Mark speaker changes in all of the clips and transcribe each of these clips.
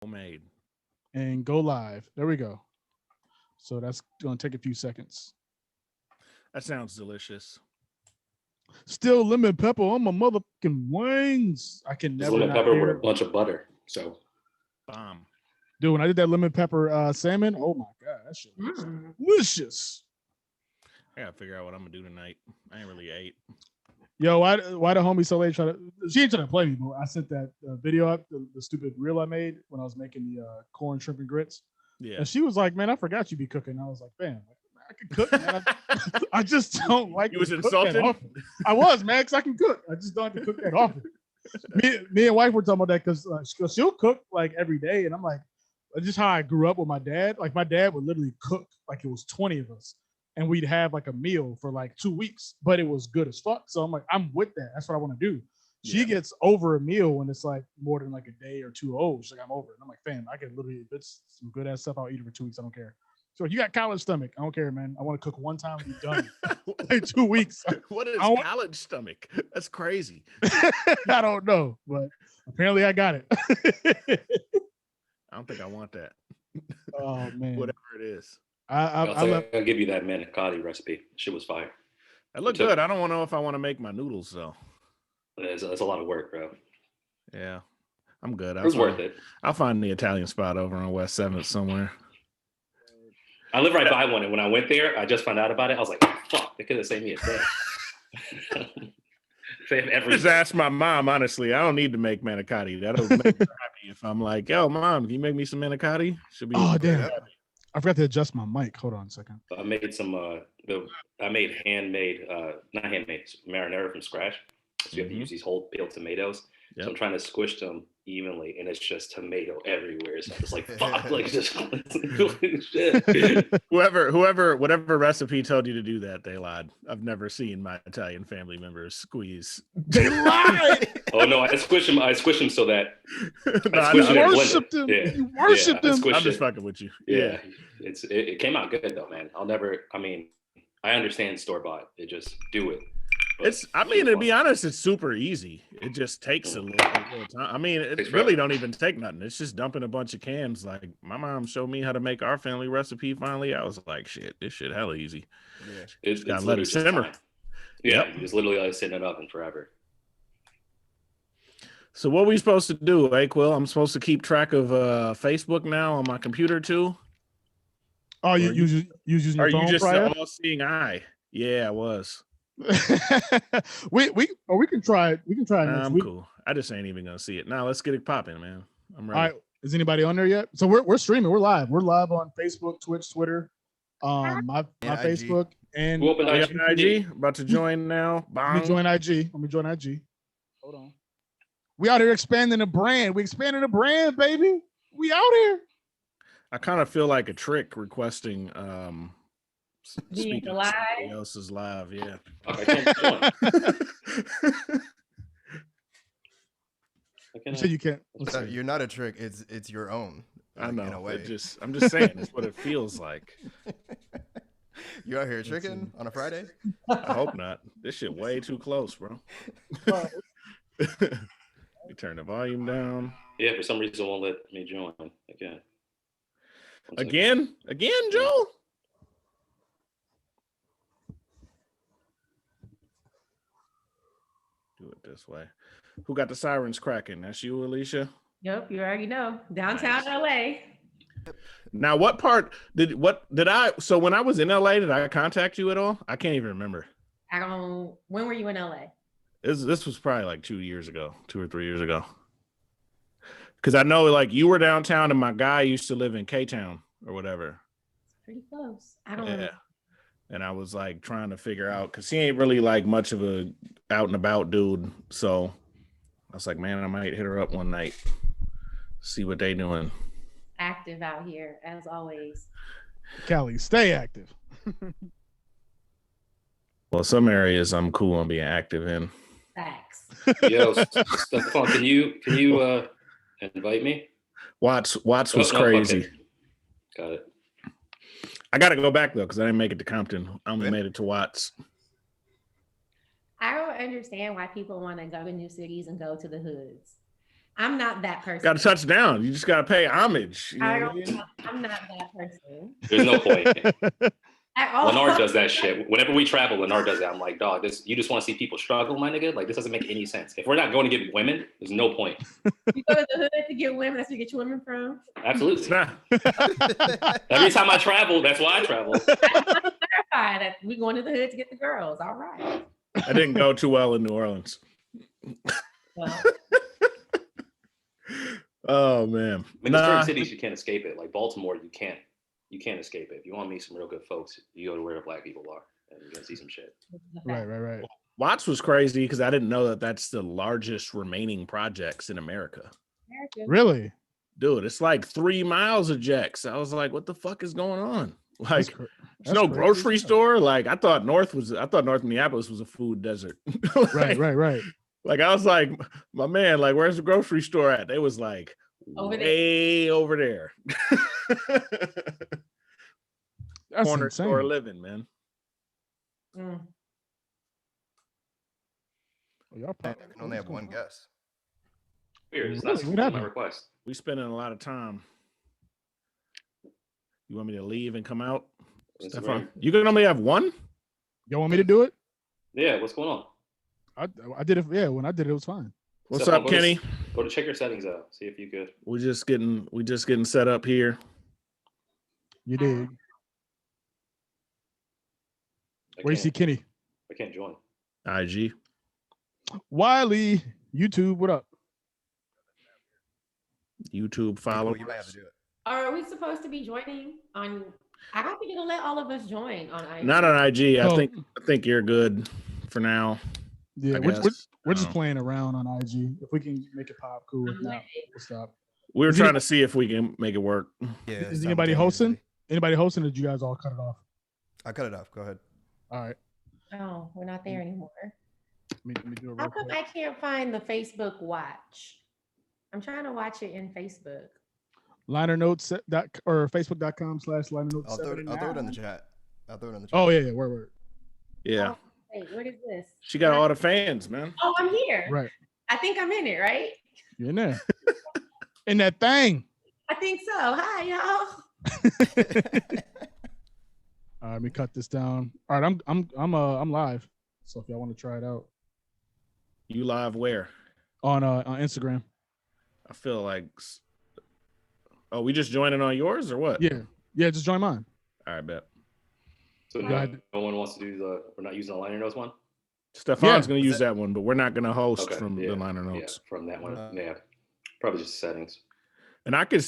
Speaker 1: Homemade.
Speaker 2: and go live. There we go. So that's going to take a few seconds.
Speaker 1: That sounds delicious.
Speaker 2: Still lemon pepper on my motherfucking wings. I can
Speaker 3: It's
Speaker 2: never
Speaker 3: lemon
Speaker 2: not
Speaker 3: pepper with a
Speaker 2: hear.
Speaker 3: bunch of butter. So
Speaker 1: Bomb.
Speaker 2: Dude, when I did that lemon pepper salmon, oh my God, that shit was delicious.
Speaker 1: I gotta figure out what I'm gonna do tonight. I ain't really ate.
Speaker 2: Yo, why the homie so late try to? She ain't trying to play me, but I sent that video up, the stupid reel I made when I was making the corn, shrimp, and grits,
Speaker 1: Yeah.
Speaker 2: and she was like, "Man, I forgot you be cooking." I was like, "Man, I can cook, man. I just don't like
Speaker 1: You was
Speaker 2: to cook
Speaker 1: insulted?
Speaker 2: that often." I was, man, because I can cook. I just don't have to cook that often. Me and wife were talking about that because she'll cook like every day, and I'm like, that's just how I grew up with my dad. Like my dad would literally cook like it was 20 of us, and we'd have like a meal for like 2 weeks, but it was good as fuck. So I'm like, I'm with that. That's what I want to do. She
Speaker 1: Yeah.
Speaker 2: gets over a meal when it's like more than like a day or two old. She's like, I'm over it. And I'm like, fam, I can literally, if it's some good ass stuff, I'll eat it for 2 weeks. I don't care. So you got college stomach. I don't care, man. I want to cook one time and be done. Like 2 weeks.
Speaker 1: What is
Speaker 2: I want-
Speaker 1: college stomach? That's crazy.
Speaker 2: I don't know, but apparently I got it.
Speaker 1: I don't think I want that.
Speaker 2: Oh man,
Speaker 1: Whatever it is.
Speaker 3: I'll give you that manicotti recipe. Shit was fire.
Speaker 1: That looked good. I don't know if I want to make my noodles though.
Speaker 3: It's a lot of work, bro.
Speaker 1: Yeah. I'm good.
Speaker 3: It was worth it.
Speaker 1: I'll find the Italian spot over on West 7th somewhere.
Speaker 3: I live right by one, and when I went there, I just found out about it. I was like, oh, fuck, they could have saved me a day.
Speaker 1: Just ask my mom, honestly. I don't need to make manicotti. That'll make her happy if I'm like, yo, mom, can you make me some manicotti? She'll be
Speaker 2: damn.
Speaker 1: happy.
Speaker 2: I forgot to adjust my mic. Hold on a second.
Speaker 3: I made some, handmade, not handmade, marinara from scratch. So you have to use these whole peeled tomatoes. Yep. So I'm trying to squish them evenly, and it's just tomato everywhere. So I'm just like, fuck, like just shit.
Speaker 1: Whatever recipe told you to do that, they lied. I've never seen my Italian family members squeeze.
Speaker 2: They lied.
Speaker 3: Oh no, I squish them so that
Speaker 2: you worship them.
Speaker 3: Yeah.
Speaker 2: You worship them.
Speaker 1: I'm just fucking with you.
Speaker 3: Yeah. It came out good though, man. I understand store bought. It just do it.
Speaker 1: To be honest, it's super easy. It just takes a little time. I mean, it really don't even take nothing. It's just dumping a bunch of cans. Like my mom showed me how to make our family recipe. Finally, I was like, shit, this shit hella easy.
Speaker 3: Yeah, it's
Speaker 1: gotta let it simmer.
Speaker 3: Time. Yeah, you just literally let it sit in an oven forever.
Speaker 1: So what are we supposed to do, A-Quil? I'm supposed to keep track of Facebook now on my computer too.
Speaker 2: Oh, you using your phone?
Speaker 1: Are you just
Speaker 2: prior?
Speaker 1: an all-seeing eye? Yeah, I was.
Speaker 2: we can try it. We can try it next
Speaker 1: I'm
Speaker 2: week.
Speaker 1: cool. I just ain't even gonna see it. Now let's get it popping, man. I'm ready.
Speaker 2: All right. Is anybody on there yet? So we're streaming. We're live. We're live on Facebook, Twitch, Twitter, my Facebook, and
Speaker 1: IG. About to join now.
Speaker 2: Let me join IG. Hold on. We out here expanding the brand. We expanding the brand, baby. We out here.
Speaker 1: I kind of feel like a trick requesting
Speaker 4: being live.
Speaker 1: Somebody else's live, yeah.
Speaker 2: So you can't.
Speaker 5: You're not a trick. It's your own.
Speaker 1: I know.
Speaker 5: In a way.
Speaker 1: I'm just saying. It's what it feels like.
Speaker 5: You out here tricking on a Friday?
Speaker 1: I hope not. This shit way too close, bro. We turn the volume down.
Speaker 3: Yeah, for some reason it won't let me join again.
Speaker 1: Again, Joel? Do it this way. Who got the sirens cracking? That's you, Alicia?
Speaker 4: Yep, you already know. Downtown LA.
Speaker 1: Now, so when I was in LA, did I contact you at all? I can't even remember.
Speaker 4: When were you in LA?
Speaker 1: This was probably like 2 or 3 years ago. Because I know like you were downtown and my guy used to live in K-Town or whatever.
Speaker 4: It's pretty close. I don't know.
Speaker 1: And I was like trying to figure out, because he ain't really like much of a out and about dude. So I was like, man, I might hit her up one night, see what they doing.
Speaker 4: Active out here, as always.
Speaker 2: Callie, stay active.
Speaker 1: Well, some areas I'm cool on being active in.
Speaker 4: Facts.
Speaker 3: Yo, Stefan, can you invite me?
Speaker 1: Watts was crazy.
Speaker 3: Okay. Got it.
Speaker 1: I got to go back though, because I didn't make it to Compton. I only made it to Watts.
Speaker 4: I don't understand why people want to go to new cities and go to the hoods. I'm not that person.
Speaker 1: Got to touch down. You just got to pay homage. You know
Speaker 4: I
Speaker 1: what I mean?
Speaker 4: I'm not that person.
Speaker 3: There's no point.
Speaker 4: At all.
Speaker 3: Leonard does that shit. Whenever we travel, Leonard does that. I'm like, dog, you just want to see people struggle, my nigga? Like, this doesn't make any sense. If we're not going to get women, there's no point.
Speaker 4: You go to the hood to get women. That's where you get your women from.
Speaker 3: Absolutely.
Speaker 1: It's not.
Speaker 3: Every time I travel, that's why I travel.
Speaker 4: Clarify that we're going to the hood to get the girls. All right.
Speaker 1: I didn't go too well in New Orleans.
Speaker 4: Well,
Speaker 1: Oh man.
Speaker 3: I mean, there's certain cities you can't escape it. Like Baltimore, you can't escape it. If you want to meet some real good folks, you go to where the black people are, and you're gonna see some shit.
Speaker 2: Right.
Speaker 1: Watts was crazy because I didn't know that that's the largest remaining projects in America.
Speaker 2: Really?
Speaker 1: Dude, it's like 3 miles of jacks. I was like, what the fuck is going on? Like, there's no
Speaker 2: crazy.
Speaker 1: grocery store. Like, I thought North Minneapolis was a food desert. Like,
Speaker 2: Right.
Speaker 1: Like, I was like, my man, like, where's the grocery store at? They was like, way over there.
Speaker 2: That's
Speaker 1: Corner
Speaker 2: insane.
Speaker 1: store living, man.
Speaker 4: Mm.
Speaker 2: Y'all
Speaker 5: I can only have one guess.
Speaker 3: Weird. It's
Speaker 2: Really?
Speaker 3: not
Speaker 2: What
Speaker 3: my
Speaker 2: happened?
Speaker 3: request.
Speaker 1: We spending a lot of time. You want me to leave and come out?
Speaker 3: It's
Speaker 1: Stefan,
Speaker 3: weird.
Speaker 1: you can only have one?
Speaker 2: Y'all want me to do it?
Speaker 3: Yeah, what's going on?
Speaker 2: I did it. Yeah, when I did it, it was fine.
Speaker 1: What's
Speaker 3: Stefan,
Speaker 1: up, Kenny?
Speaker 3: Go to check your settings out. See if you could.
Speaker 1: We just getting set up here.
Speaker 2: You did.
Speaker 3: I
Speaker 2: Where you see
Speaker 3: can't-
Speaker 2: Kenny?
Speaker 3: I can't join.
Speaker 1: IG.
Speaker 2: Wiley, YouTube, what up?
Speaker 1: YouTube
Speaker 5: Cool,
Speaker 1: follow.
Speaker 5: you might have to do it.
Speaker 4: Are we supposed to be joining on? I don't think it'll let all of us join on IG.
Speaker 1: Not on IG.
Speaker 2: Oh.
Speaker 1: I think you're good for now.
Speaker 2: Yeah,
Speaker 1: I
Speaker 2: we're
Speaker 1: guess.
Speaker 2: just
Speaker 1: Oh.
Speaker 2: playing around on IG. If we can make it pop, cool. If not, we'll stop.
Speaker 1: We were
Speaker 2: Is
Speaker 1: trying
Speaker 2: it-
Speaker 1: to see if we can make it work.
Speaker 5: Yeah.
Speaker 2: Is anybody hosting? Anybody hosting, or did you guys all cut it off?
Speaker 5: I cut it off. Go ahead.
Speaker 2: All right.
Speaker 4: Oh, we're not there anymore.
Speaker 2: Let me do it
Speaker 4: How
Speaker 2: real
Speaker 4: come
Speaker 2: quick.
Speaker 4: I can't find the Facebook watch? I'm trying to watch it in Facebook.
Speaker 2: Liner notes or facebook.com/liner notes.
Speaker 5: I'll throw it in the chat.
Speaker 2: Oh yeah, word.
Speaker 1: Yeah.
Speaker 4: Oh, wait, what is this?
Speaker 1: She got all the fans, man.
Speaker 4: Oh, I'm here.
Speaker 2: Right.
Speaker 4: I think I'm in it, right?
Speaker 2: You're in there. In that thing.
Speaker 4: I think so. Hi, y'all.
Speaker 2: All right, let me cut this down. All right, I'm live. So if y'all want to try it out
Speaker 1: You live where?
Speaker 2: on Instagram.
Speaker 1: I feel like. Oh, we just joining on yours or what?
Speaker 2: Yeah, just join mine.
Speaker 1: All right, bet.
Speaker 3: So
Speaker 2: Yeah,
Speaker 3: no one wants to do we're not using the liner notes one?
Speaker 1: Stefan's
Speaker 2: Yeah.
Speaker 1: gonna use that one, but we're not gonna host
Speaker 3: Okay,
Speaker 1: from
Speaker 3: yeah,
Speaker 1: the liner
Speaker 3: Yeah,
Speaker 1: notes.
Speaker 3: from that one. Yeah. Probably just settings.
Speaker 1: And I could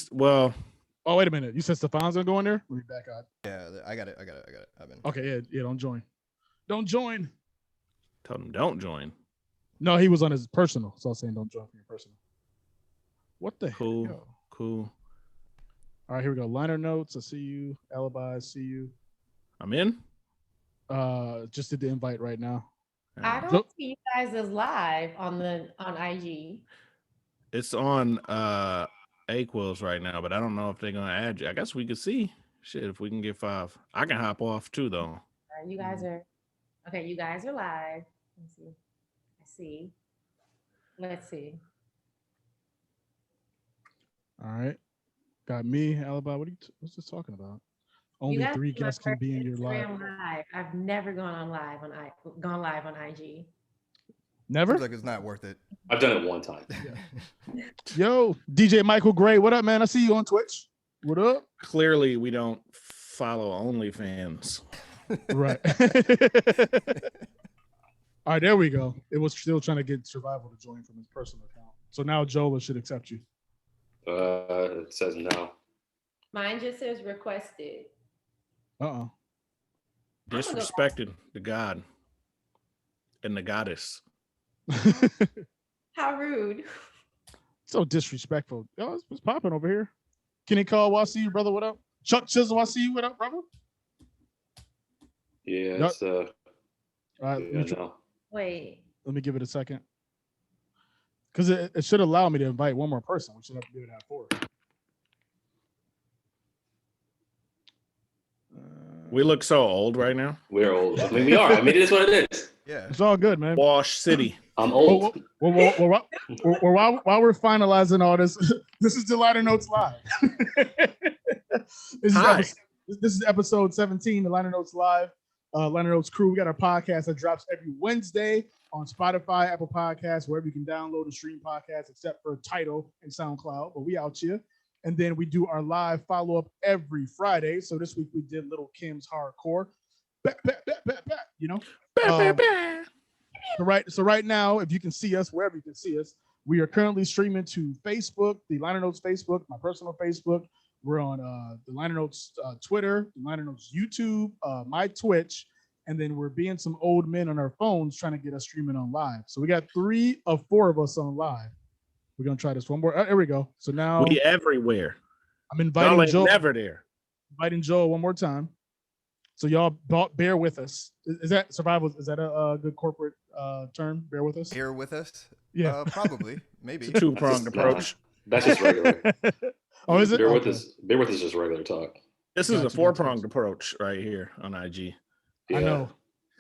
Speaker 2: Oh, wait a minute. You said Stefan's gonna go in there? Let me back out.
Speaker 5: Yeah, I got it. I've been.
Speaker 2: Okay, yeah, don't join. Don't join.
Speaker 1: tell them don't join.
Speaker 2: No, he was on his personal, so I was saying don't join from your personal. What the
Speaker 1: Cool.
Speaker 2: hell?
Speaker 1: Cool.
Speaker 2: All right, here we go. Liner notes. I see you. Alibi. I see you.
Speaker 1: I'm in.
Speaker 2: Just did the invite right now.
Speaker 4: I don't
Speaker 2: Look.
Speaker 4: see you guys as live on IG.
Speaker 1: It's on A-Quils right now, but I don't know if they're gonna add you. I guess we could see. Shit, if we can get 5. I can hop off too though.
Speaker 4: You guys are okay. You guys are live. Let's see. I see. Let's see.
Speaker 2: All right. Got me, Alibi. What's this talking about? Only
Speaker 4: You guys
Speaker 2: 3
Speaker 4: see my
Speaker 2: guests can
Speaker 4: first
Speaker 2: be in your
Speaker 4: Instagram
Speaker 2: live.
Speaker 4: live. I've never gone live on IG.
Speaker 2: Never?
Speaker 5: Seems like it's not worth it.
Speaker 3: I've done it one time.
Speaker 2: Yo, DJ Michael Gray, what up, man? I see you on Twitch. What up?
Speaker 1: Clearly, we don't follow OnlyFans.
Speaker 2: Right. All right, there we go. It was still trying to get Survival to join from his personal account. So now Jola should accept you.
Speaker 3: It says no.
Speaker 4: Mine just says requested.
Speaker 2: Uh-oh.
Speaker 1: Disrespected the god and the goddess.
Speaker 4: How rude.
Speaker 2: So disrespectful. Yo, it's popping over here. Kenny Call, I see you, brother. What up? Chuck Chisel, I see you. What up, brother?
Speaker 3: Yeah,
Speaker 2: Yep.
Speaker 3: it's
Speaker 2: All right,
Speaker 3: yeah, no.
Speaker 4: Wait.
Speaker 2: let me give it a second. Because it should allow me to invite one more person. We should have to do it at 4.
Speaker 1: We look so old right now.
Speaker 3: We're old. I mean, we are. I mean, it is what it is.
Speaker 5: Yeah.
Speaker 2: It's all good, man.
Speaker 1: Wash City.
Speaker 3: I'm old.
Speaker 2: While we're finalizing all this, this is the Liner Notes Live. This is episode 17, the Liner Notes Live. Liner Notes crew. We got our podcast that drops every Wednesday on Spotify, Apple Podcasts, wherever you can download and stream podcasts, except for Tidal and SoundCloud. But we out here. And then we do our live follow-up every Friday. So this week we did Little Kim's Hardcore. You know? So right now, if you can see us, wherever you can see us, we are currently streaming to Facebook, the Liner Notes Facebook, my personal Facebook. We're on the Liner Notes Twitter, the Liner Notes YouTube, my Twitch, and then we're being some old men on our phones trying to get us streaming on live. So we got 3 of 4 of us on live. We're gonna try this one more. There we go. So now
Speaker 1: we everywhere.
Speaker 2: I'm inviting Joel.
Speaker 1: Never there.
Speaker 2: Inviting Joel one more time. So y'all bear with us. Is that survival? Is that a good corporate term? Bear with us.
Speaker 5: Bear with us.
Speaker 2: Yeah,
Speaker 5: probably. Maybe.
Speaker 1: It's a 2-pronged approach.
Speaker 3: That's just regular.
Speaker 2: Oh, is it?
Speaker 3: Bear with us is just regular talk.
Speaker 1: This is a 4-pronged approach right here on IG.
Speaker 2: Yeah. I know.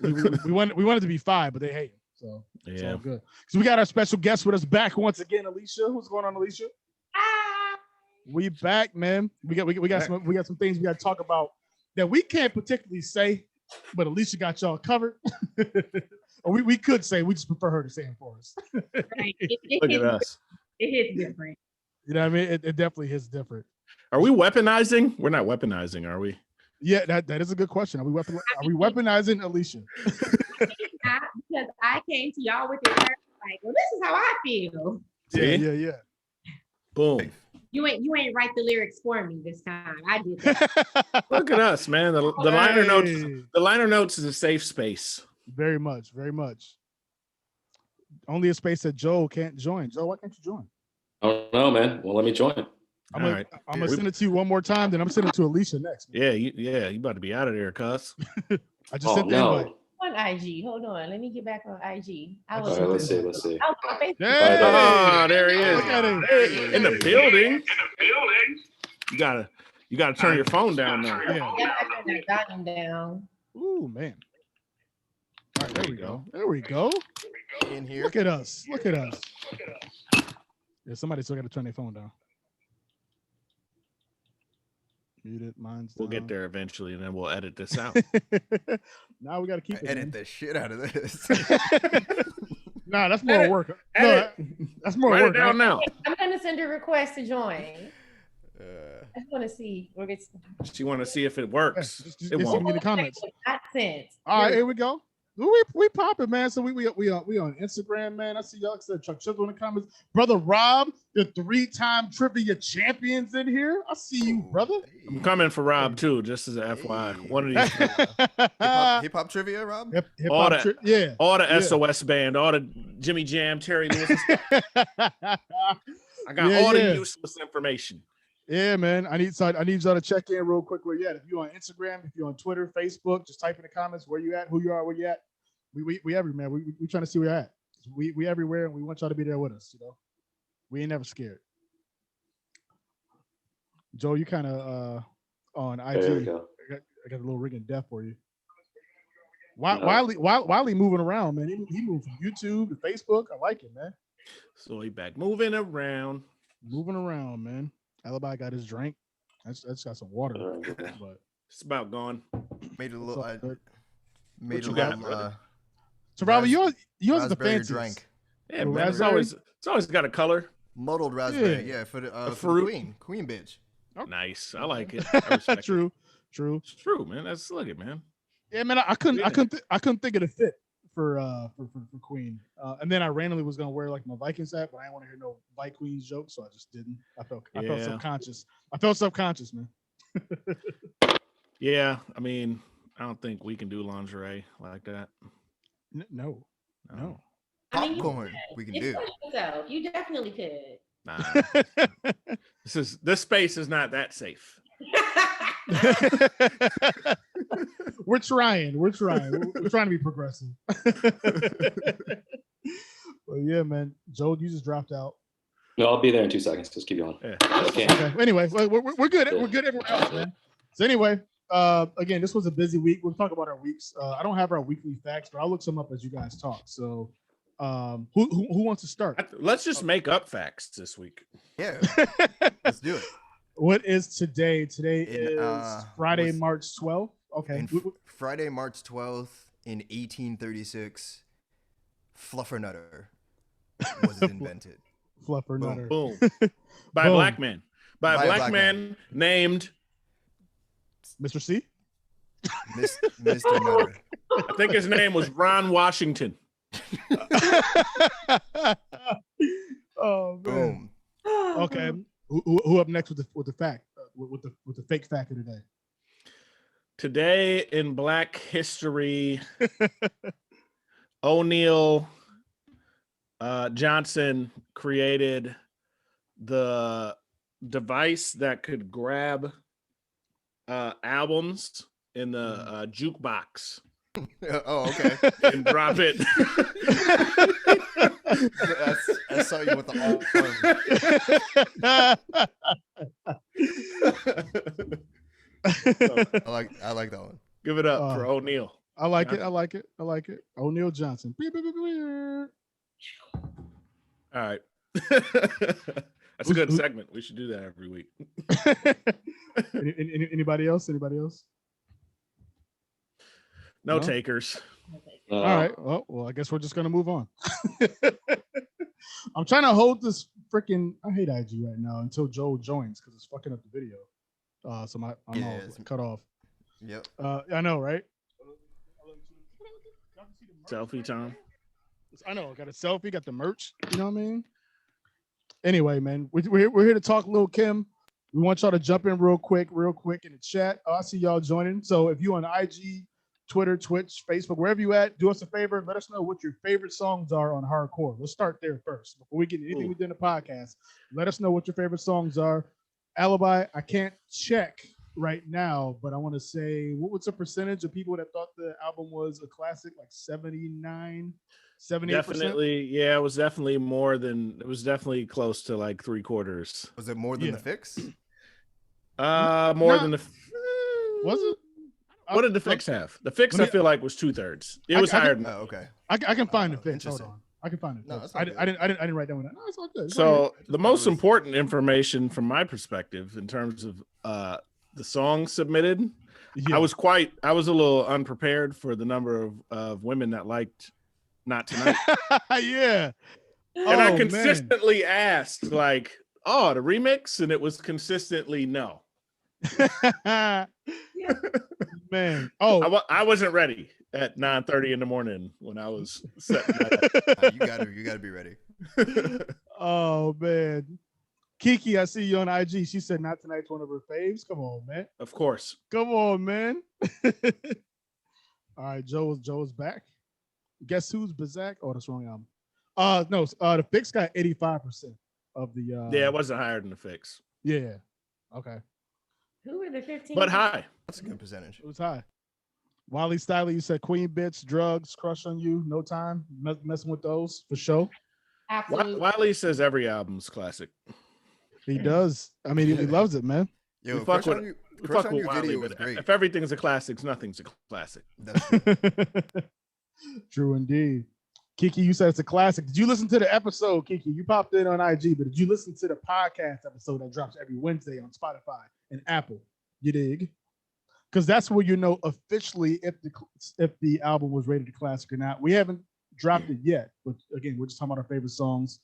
Speaker 2: we want it to be 5, but they hate it. So it's all good. So we got our special guest with us back once again, Alicia. What's going on, Alicia? We back, man. We got some things we got to talk about that we can't particularly say, but Alicia got y'all covered. Or we could say, we just prefer her to say it for us.
Speaker 4: Right.
Speaker 1: Look at us.
Speaker 4: It hits different.
Speaker 2: You know what I mean? It definitely hits different.
Speaker 1: Are we weaponizing? We're not weaponizing, are we?
Speaker 2: Yeah, that is a good question. Are we weaponizing Alicia?
Speaker 4: Because I came to y'all with it like, well, this is how I feel.
Speaker 2: Yeah.
Speaker 1: Boom.
Speaker 4: You ain't write the lyrics for me this time. I did that.
Speaker 1: Look at us, man. The liner notes. The liner notes is a safe space.
Speaker 2: Very much. Only a space that Joel can't join. Joel, why can't you join?
Speaker 3: I don't know, man. Well, let me join.
Speaker 2: I'm gonna send it to you one more time, then I'm sending it to Alicia next.
Speaker 1: Yeah, you about to be out of there, cuz.
Speaker 2: I just sent the invite.
Speaker 4: On IG. Hold on. Let me get back on IG.
Speaker 3: All right, let's see.
Speaker 2: Hey!
Speaker 1: Oh, there he is.
Speaker 2: Look at him.
Speaker 1: Hey, in the building. You gotta turn your phone down now.
Speaker 2: Yeah.
Speaker 4: I got him down.
Speaker 2: Ooh, man. All right, there we go.
Speaker 5: In here.
Speaker 2: Look at us. Yeah, somebody still got to turn their phone down. Muted. Mine's
Speaker 1: We'll
Speaker 2: down.
Speaker 1: get there eventually, and then we'll edit this out.
Speaker 2: Now we got to keep it.
Speaker 5: Edit the shit out of this.
Speaker 2: Nah, that's more work. No, that's more
Speaker 1: Write
Speaker 2: work.
Speaker 1: it down now.
Speaker 4: I'm gonna send a request to join. I just want to see where it's.
Speaker 1: She want to see if it works.
Speaker 2: Just
Speaker 1: It
Speaker 2: give
Speaker 1: won't.
Speaker 2: me the comments.
Speaker 4: Not sent.
Speaker 2: All right, here we go. We popping, man. So we on Instagram, man. I see y'all said Chuck Sugar in the comments. Brother Rob, the 3-time trivia champions in here. I see you, brother.
Speaker 1: I'm coming for Rob too, just as a FYI. One of these.
Speaker 5: Hip hop trivia, Rob.
Speaker 1: All the SOS band, all the Jimmy Jam, Terry Lewis. I got all the useless information.
Speaker 2: Yeah, man. I need y'all to check in real quick where you at. If you're on Instagram, if you're on Twitter, Facebook, just type in the comments where you at, who you are, where you at. We everywhere, man. We trying to see where you're at. We everywhere, and we want y'all to be there with us. You know, we ain't never scared. Joe, you kind of on IG.
Speaker 3: There we go.
Speaker 2: I got a little ring of death for you. Wiley moving around, man. He moved from YouTube to Facebook. I like it, man.
Speaker 1: So he back moving around,
Speaker 2: man. Alibi got his drink. That's got some water, but
Speaker 1: it's about gone.
Speaker 5: Made it a little.
Speaker 1: What you got, brother?
Speaker 2: So, Robert, yours is the fanciest.
Speaker 5: Drink.
Speaker 1: Yeah, man, it's always got a color.
Speaker 5: Muddled raspberry. Yeah, for the
Speaker 1: fruit.
Speaker 5: queen bitch.
Speaker 2: Okay.
Speaker 1: Nice, I like it. I respect
Speaker 2: True.
Speaker 1: It's true, man. Look it, man.
Speaker 2: Yeah, man. I couldn't think of the fit for Queen. And then I randomly was gonna wear like my Vikings hat, but I didn't want to hear no Vi Queens jokes, so I just didn't. I felt subconscious. I felt subconscious, man.
Speaker 1: Yeah, I mean, I don't think we can do lingerie like that.
Speaker 2: No.
Speaker 5: Popcorn, we can do.
Speaker 4: So you definitely could.
Speaker 1: Nah. This space is not that safe.
Speaker 2: We're trying to be progressive. Well, yeah, man. Joel, you just dropped out.
Speaker 3: No, I'll be there in 2 seconds. Just keep going.
Speaker 1: Yeah.
Speaker 3: Okay.
Speaker 2: Anyway, we're good. We're good everywhere else, man. So anyway, again, this was a busy week. We'll talk about our weeks. I don't have our weekly facts, but I'll look some up as you guys talk. So Who wants to start?
Speaker 1: Let's just make up facts this week.
Speaker 5: Yeah, let's do it.
Speaker 2: What is today? Today
Speaker 5: In,
Speaker 2: is Friday,
Speaker 5: was-
Speaker 2: March 12th. Okay.
Speaker 5: Friday, March 12th in 1836, Fluffernutter was invented.
Speaker 2: Fluffer
Speaker 5: Boom.
Speaker 2: Nutter.
Speaker 1: Boom. By a
Speaker 2: Boom.
Speaker 1: black man. By a black man named,
Speaker 2: Mr. C?
Speaker 5: Mr. Nutter.
Speaker 1: I think his name was Ron Washington.
Speaker 2: Oh man.
Speaker 5: Boom.
Speaker 2: Okay. Who up next with the fact? With the fake fact of the day?
Speaker 1: Today in Black history, O'Neill Johnson created the device that could grab albums in the jukebox
Speaker 5: Oh, okay.
Speaker 1: and drop it.
Speaker 5: I saw you with the arm. I like that one.
Speaker 1: Give it up for O'Neill.
Speaker 2: I like it. I like it. I like it. O'Neill Johnson. Beep, beep, beep, beep.
Speaker 1: All right. That's a good segment. We should do that every week.
Speaker 2: Anybody else? Anybody else?
Speaker 1: No takers.
Speaker 2: All right. Well, I guess we're just gonna move on. I'm trying to hold this freaking. I hate IG right now until Joel joins because it's fucking up the video. So I'm all cut off.
Speaker 5: Yep.
Speaker 2: I know, right?
Speaker 1: Selfie time.
Speaker 2: I know. Got a selfie. Got the merch. You know what I mean? Anyway, man, we're here to talk Lil' Kim. We want y'all to jump in real quick in the chat. I see y'all joining. So if you on IG, Twitter, Twitch, Facebook, wherever you at, do us a favor. Let us know what your favorite songs are on hardcore. Let's start there first. Before we get anything we did in the podcast, let us know what your favorite songs are. Alibi, I can't check right now, but I want to say, what was the percentage of people that thought the album was a classic? Like 79, 78%?
Speaker 1: Definitely. Yeah, it was definitely more than, it was definitely close to like 3/4.
Speaker 5: Was it more than the fix?
Speaker 1: More than the,
Speaker 2: was it?
Speaker 1: What did the fix have? The fix, I feel like, was 2/3. It was higher than that.
Speaker 5: Oh, okay.
Speaker 2: I can find the fix. Hold on. I can find it.
Speaker 5: No,
Speaker 2: I didn't write down that. No, it's all good.
Speaker 1: So the most important information from my perspective in terms of the songs submitted,
Speaker 2: Yeah.
Speaker 1: I was a little unprepared for the number of women that liked Not Tonight.
Speaker 2: Yeah.
Speaker 1: And I consistently asked, like, oh, the remix? And it was consistently no.
Speaker 2: Man. Oh,
Speaker 1: I wasn't ready at 9:30 in the morning when I was setting that up.
Speaker 5: You gotta be ready.
Speaker 2: Oh man. Kiki, I see you on IG. She said Not Tonight's one of her faves. Come on, man.
Speaker 1: Of course.
Speaker 2: Come on, man. All right, Joe's back. Guess who's Bazak? Oh, that's the wrong album. No, the fix got 85% of the
Speaker 1: Yeah, it wasn't higher than the fix.
Speaker 2: Yeah. Okay.
Speaker 4: Who were the 15?
Speaker 1: But high.
Speaker 5: That's a good percentage.
Speaker 2: It was high. Wally Styley, you said Queen Bitch, Drugs, Crush on You, No Time. Messing with those for sure.
Speaker 4: Absolutely.
Speaker 1: Wiley says every album's classic.
Speaker 2: He does. I mean, he loves it, man.
Speaker 5: Yo,
Speaker 1: We fuck
Speaker 5: Crush on
Speaker 1: with-
Speaker 5: You, Crush on You
Speaker 1: Wiley,
Speaker 5: video
Speaker 1: but
Speaker 5: was great.
Speaker 1: if everything's a classic, nothing's a classic.
Speaker 5: That's true.
Speaker 2: True indeed. Kiki, you said it's a classic. Did you listen to the episode, Kiki? You popped in on IG, but did you listen to the podcast episode that drops every Wednesday on Spotify and Apple? You dig? Because that's where you know officially if the album was rated a classic or not. We haven't dropped it yet, but again, we're just talking about our favorite songs.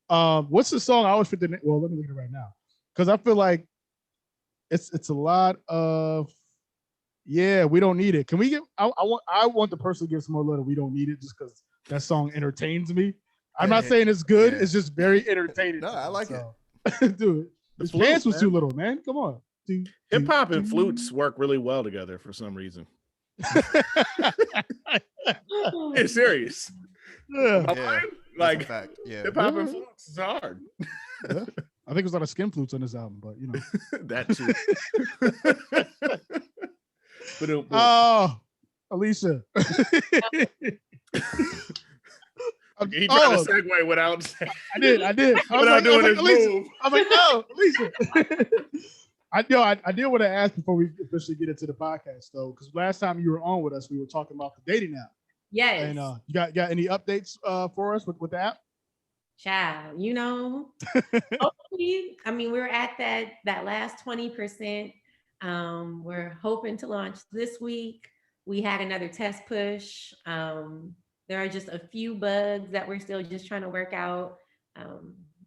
Speaker 2: What's the song I always forget? Well, let me look at it right now because I feel like it's a lot of we don't need it. Can we get? I want the person to give some more love. We don't need it just because that song entertains me. I'm not saying it's good. It's just very entertaining.
Speaker 5: No, I like
Speaker 2: it. Dude, his
Speaker 1: flute,
Speaker 2: pants was
Speaker 1: man.
Speaker 2: too little, man. Come on.
Speaker 1: Hip hop and flutes work really well together for some reason. It's serious.
Speaker 2: Yeah.
Speaker 1: Like
Speaker 5: fact. Yeah.
Speaker 1: hip hop and flutes is hard.
Speaker 2: Yeah. I think it was a lot of skin flutes on this album, but you know.
Speaker 1: That too.
Speaker 2: Oh, Alicia.
Speaker 1: He tried to segue without.
Speaker 2: I did. I was
Speaker 1: Without doing his
Speaker 2: Alicia.
Speaker 1: move.
Speaker 2: I was like, oh, Alicia. I did want to ask before we officially get into the podcast though, because last time you were on with us, we were talking about the dating app
Speaker 4: Yes.
Speaker 2: And you got any updates for us with the app?
Speaker 4: Child, hopefully, I mean, we're at that last 20%. We're hoping to launch this week. We had another test push. There are just a few bugs that we're still just trying to work out.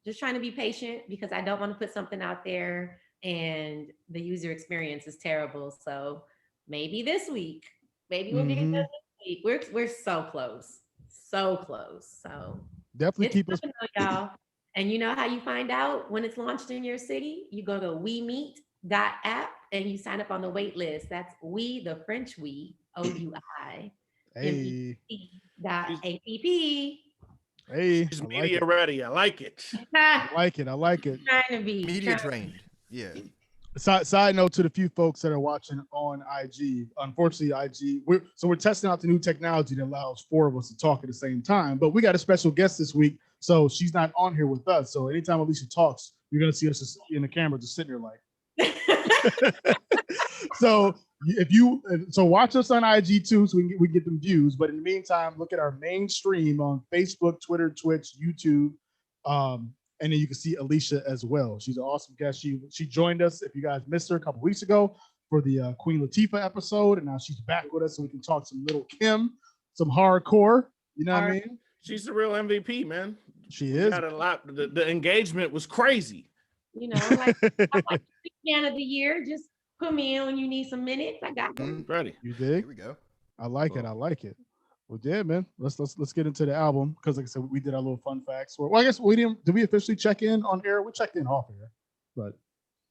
Speaker 4: Just trying to be patient because I don't want to put something out there and the user experience is terrible. So maybe this week, maybe we'll get it done this week. We're so close, so close. So
Speaker 2: definitely keep us,
Speaker 4: y'all. And you know how you find out when it's launched in your city? You go to wemeet.app and you sign up on the wait list. That's we, the French we, OUI.
Speaker 2: Hey.
Speaker 4: .app.
Speaker 2: Hey,
Speaker 1: She's media ready. I like it.
Speaker 2: I like it.
Speaker 4: Trying to be
Speaker 5: Media trained. Yeah.
Speaker 2: Side note to the few folks that are watching on IG. Unfortunately, IG, we're testing out the new technology that allows 4 of us to talk at the same time. But we got a special guest this week, so she's not on here with us. So anytime Alicia talks, you're gonna see us just in the camera, just sitting there like. So watch us on IG too, so we can get them views. But in the meantime, look at our main stream on Facebook, Twitter, Twitch, YouTube. And then you can see Alicia as well. She's an awesome guest. She joined us, if you guys missed her, a couple weeks ago for the Queen Latifah episode, and now she's back with us so we can talk some Little Kim, some hardcore. You know what I mean?
Speaker 1: She's the real MVP, man.
Speaker 2: She is.
Speaker 1: Got a lot. The engagement was crazy.
Speaker 4: I'm like fan of the year. Just put me in when you need some minutes. I got you.
Speaker 1: Ready.
Speaker 2: You dig?
Speaker 5: Here we go.
Speaker 2: I like it. Well, yeah, man. Let's get into the album because, like I said, we did our little fun facts. Well, I guess we didn't. Did we officially check in on air? We checked in off air, but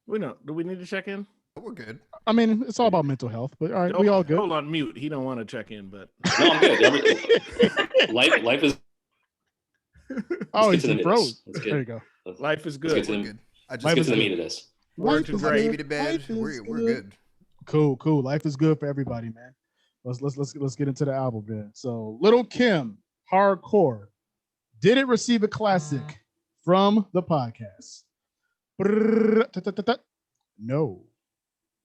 Speaker 1: we know. Do we need to check in?
Speaker 5: We're good.
Speaker 2: I mean, it's all about mental health. But all right, we all good.
Speaker 1: Hold on mute. He don't want to check in, but
Speaker 3: no, I'm good. Everything. Life is.
Speaker 2: Oh, he's froze. There you go.
Speaker 1: Life is good.
Speaker 3: Let's get to the meat of this.
Speaker 2: Life is
Speaker 5: Baby
Speaker 2: good.
Speaker 5: to bed. We're good.
Speaker 2: Cool. Life is good for everybody, man. Let's get into the album, man. So, Little Kim, hardcore. Did it receive a classic from the podcast? No,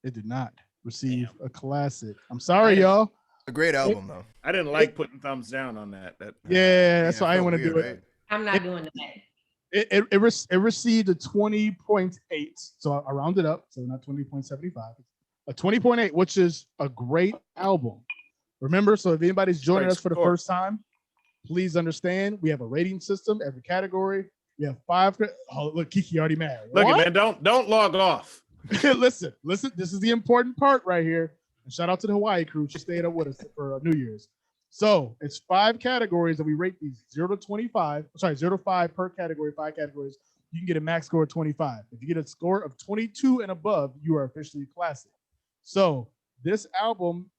Speaker 2: it did not receive a classic. I'm sorry, y'all.
Speaker 5: A great album, though.
Speaker 1: I didn't like putting thumbs down on that.
Speaker 2: That's why I didn't want to do it.
Speaker 5: Right?
Speaker 4: I'm not doing that.
Speaker 2: It received a 20.8, so I rounded up, so not 20.75. A 20.8, which is a great album. Remember, so if anybody's joining us for the first time, please understand we have a rating system every category. We have 5. Oh, look, Kiki already mad.
Speaker 1: Look, man, don't log off.
Speaker 2: listen. This is the important part right here. And shout out to the Hawaii crew. She stayed up with us for New Year's. So it's 5 categories that we rate these 0 to 5 per category, 5 categories. You can get a max score of 25. If you get a score of 22 and above, you are officially classic. So this album,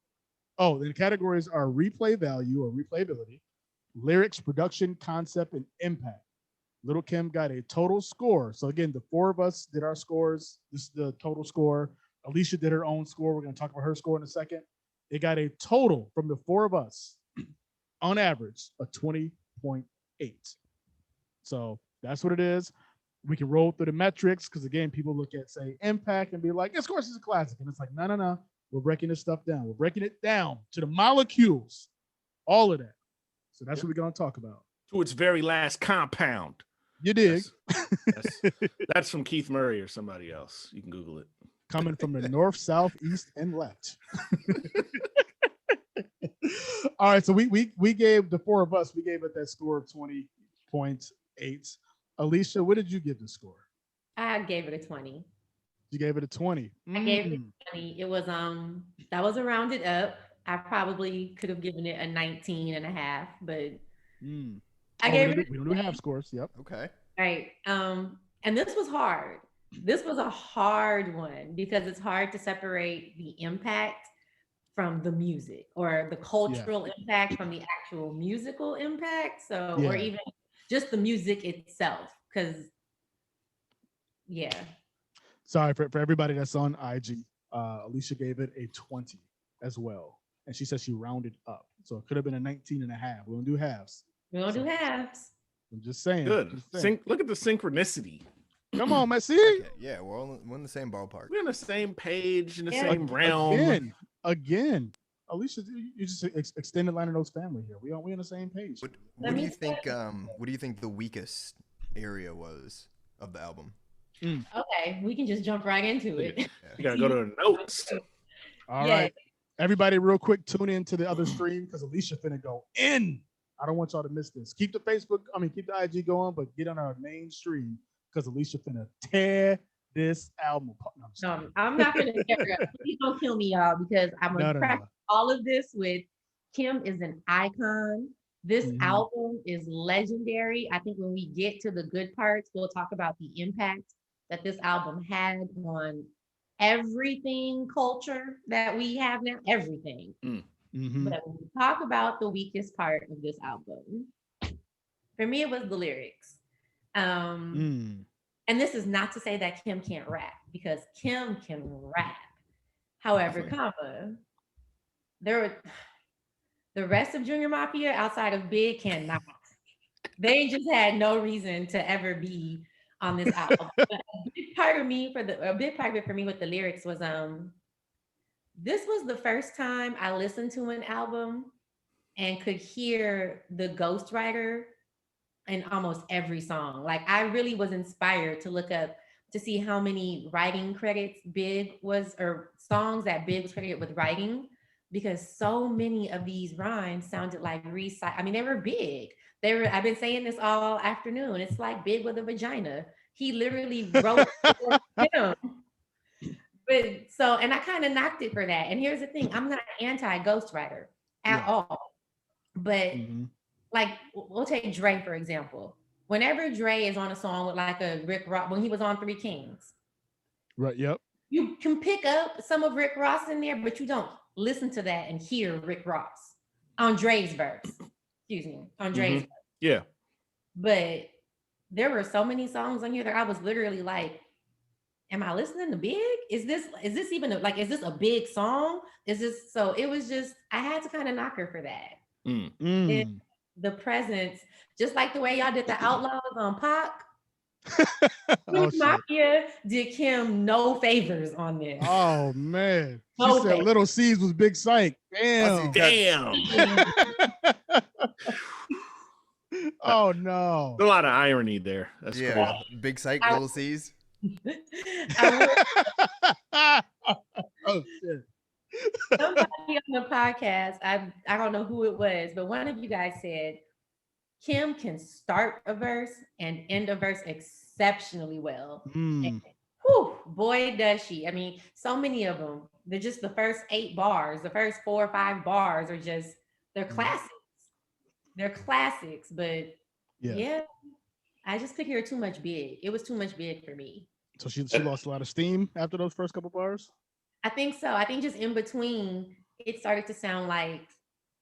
Speaker 2: the categories are replay value or replayability, lyrics, production, concept, and impact. Little Kim got a total score. So again, the 4 of us did our scores. This is the total score. Alicia did her own score. We're going to talk about her score in a second. It got a total from the 4 of us, on average, a 20.8. So that's what it is. We can roll through the metrics because, again, people look at, say, impact and be like, of course, it's a classic. And it's like, no. We're breaking this stuff down. We're breaking it down to the molecules, all of that. So that's what we're going to talk about.
Speaker 1: To its very last compound.
Speaker 2: You dig?
Speaker 1: That's from Keith Murray or somebody else. You can Google it.
Speaker 2: Coming from the north, south, east, and left. All right, so we gave the 4 of us, we gave it that score of 20.8. Alicia, what did you give the score?
Speaker 4: I gave it a 20.
Speaker 2: You gave it a 20.
Speaker 4: I gave it a 20. It was that was a rounded up. I probably could have given it a 19 and a half, but I gave it.
Speaker 2: We don't do half scores. Yep.
Speaker 5: Okay.
Speaker 4: Right. And this was hard. This was a hard one because it's hard to separate the impact from the music or the cultural impact from the actual musical impact. So, or even just the music itself. Because,
Speaker 2: Sorry for everybody that's on IG. Alicia gave it a 20 as well. And she said she rounded up. So it could have been a 19 and a half. We don't do halves.
Speaker 4: We don't do halves.
Speaker 2: I'm just saying.
Speaker 1: Good. Look at the synchronicity.
Speaker 2: Come on, man. See?
Speaker 5: Okay. Yeah, we're in the same ballpark.
Speaker 1: We're on the same page, in the same realm.
Speaker 2: Again. Alicia, you just extended line of those family here. We on the same page.
Speaker 5: What do you think? What do you think the weakest area was of the album?
Speaker 4: Okay, we can just jump right into it.
Speaker 1: You gotta go to the notes.
Speaker 2: All right, everybody, real quick, tune in to the other stream because Alicia finna go in. I don't want y'all to miss this. Keep the IG going, but get on our main stream because Alicia finna tear this album apart.
Speaker 4: No, I'm not gonna tear it up. Please don't kill me, y'all, because I'm gonna practice all of this with Kim is an icon. This album is legendary. I think when we get to the good parts, we'll talk about the impact that this album had on everything culture that we have now, everything. But when we talk about the weakest part of this album, for me, it was the lyrics. And this is not to say that Kim can't rap, because Kim can rap. However, the rest of Junior Mafia outside of Big cannot. They just had no reason to ever be on this album. But a big part of it for me with the lyrics was this was the first time I listened to an album and could hear the ghostwriter in almost every song. Like, I really was inspired to look up to see how many writing credits Big was, or songs that Big was credited with writing, because so many of these rhymes sounded like they were Big. I've been saying this all afternoon. It's like Big with a vagina. He literally wrote for him. And I kind of knocked it for that. And here's the thing, I'm not anti-ghostwriter at all. But like, we'll take Dre, for example. Whenever Dre is on a song with like a Rick Ross, when he was on Three Kings.
Speaker 2: Right, yep.
Speaker 4: You can pick up some of Rick Ross in there, but you don't listen to that and hear Rick Ross on Dre's verse. Excuse me, on Dre's verse.
Speaker 1: Yeah.
Speaker 4: But there were so many songs on here that I was literally like, am I listening to Big? Is this even is this a Big song? So it was just, I had to kind of knock her for that. The presence, just like the way y'all did the Outlaws on Pac. Mafia did Kim no favors on this.
Speaker 2: Oh man. She said Little C's was Big Psych. Damn. Oh no.
Speaker 1: A lot of irony there. That's cool.
Speaker 5: Big Psych, Little C's.
Speaker 2: Oh shit.
Speaker 4: Somebody on the podcast, I don't know who it was, but one of you guys said Kim can start a verse and end a verse exceptionally well. And, boy, does she. I mean, so many of them, they're just the first 8 bars, the first 4 or 5 bars are just, they're classics. They're classics, but yeah, I just could hear too much Big. It was too much Big for me.
Speaker 2: So she lost a lot of steam after those first couple bars?
Speaker 4: I think so. I think just in between, it started to sound like,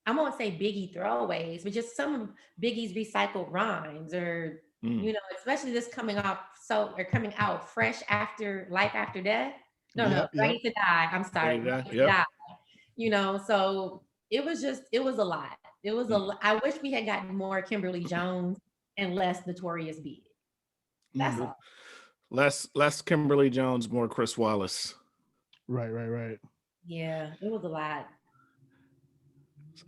Speaker 4: I won't say Biggie throwaways, but just some of Biggie's recycled rhymes, or you know, especially this coming out fresh after Life After Death. Ready to Die. I'm sorry, Ready to Die. You know, so it was a lot. It was I wish we had gotten more Kimberly Jones and less Notorious Big. That's all.
Speaker 1: Less Kimberly Jones, more Chris Wallace.
Speaker 2: Right.
Speaker 4: Yeah, it was a lot.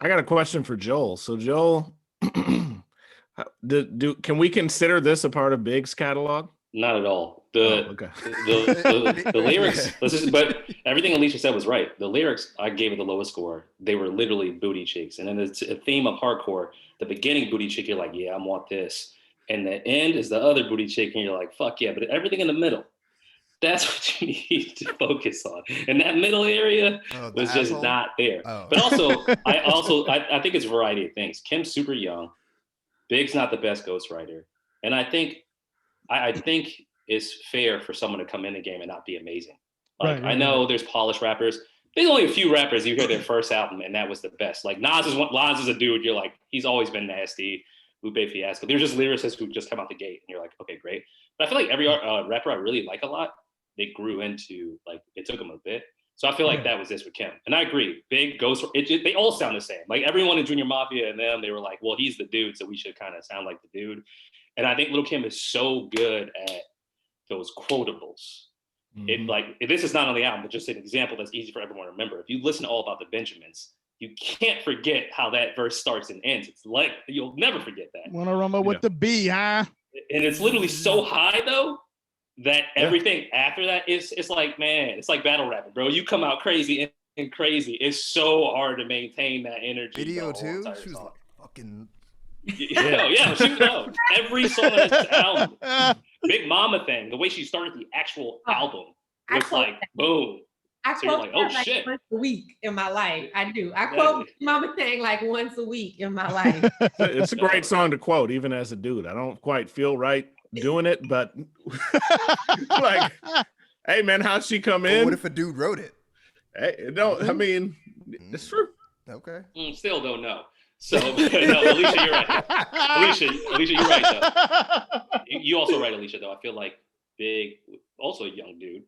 Speaker 1: I got a question for Joel. So Joel, can we consider this a part of Big's catalog?
Speaker 3: Not at all. The lyrics, but everything Alicia said was right. The lyrics, I gave it the lowest score. They were literally booty cheeks. And then it's a theme of hardcore. The beginning booty cheek, you're like, yeah, I want this. And the end is the other booty cheek, and you're like, fuck yeah. But everything in the middle, that's what you need to focus on. And that middle area was just not there. But also, I think it's a variety of things. Kim's super young. Big's not the best ghostwriter. And I think it's fair for someone to come in the game and not be amazing. Like, I know there's polished rappers. There's only a few rappers you hear their first album and that was the best. Like Nas is a dude, you're like, he's always been nasty. Lupe Fiasco. They're just lyricists who just come out the gate and you're like, okay, great. But I feel like every rapper I really like a lot, they grew into, like, it took them a bit. So I feel like that was this with Kim. And I agree, Big, Ghost, they all sound the same. Like everyone in Junior Mafia and them, they were like, well, he's the dude, so we should kind of sound like the dude. And I think Lil' Kim is so good at those quotables. It, like, this is not on the album, but just an example that's easy for everyone to remember. If you listen to All About the Benjamins, you can't forget how that verse starts and ends. It's like you'll never forget that.
Speaker 2: Wanna rumble with the B, huh?
Speaker 3: And it's literally so high though that everything after that is it's like, man, it's like battle rapping, bro. You come out crazy and crazy. It's so hard to maintain that energy.
Speaker 5: Video too. She was like fucking.
Speaker 3: Yeah, she was every song on this album. Big Mama thing, the way she started the actual album was like boom.
Speaker 4: I
Speaker 3: So you're
Speaker 4: quote
Speaker 3: like, oh
Speaker 4: that
Speaker 3: shit.
Speaker 4: once a week in my life. I do. I quote Mama Thing like once a week in my life.
Speaker 1: It's a great song to quote, even as a dude. I don't quite feel right doing it, but like, hey man, how'd she come in?
Speaker 5: What if a dude wrote it?
Speaker 1: Hey, no, I mean, it's true.
Speaker 5: Okay.
Speaker 3: Still don't know. So no, Alicia, you're right. Alicia, you're right though. You also right, Alicia, though. I feel like Big, also a young dude,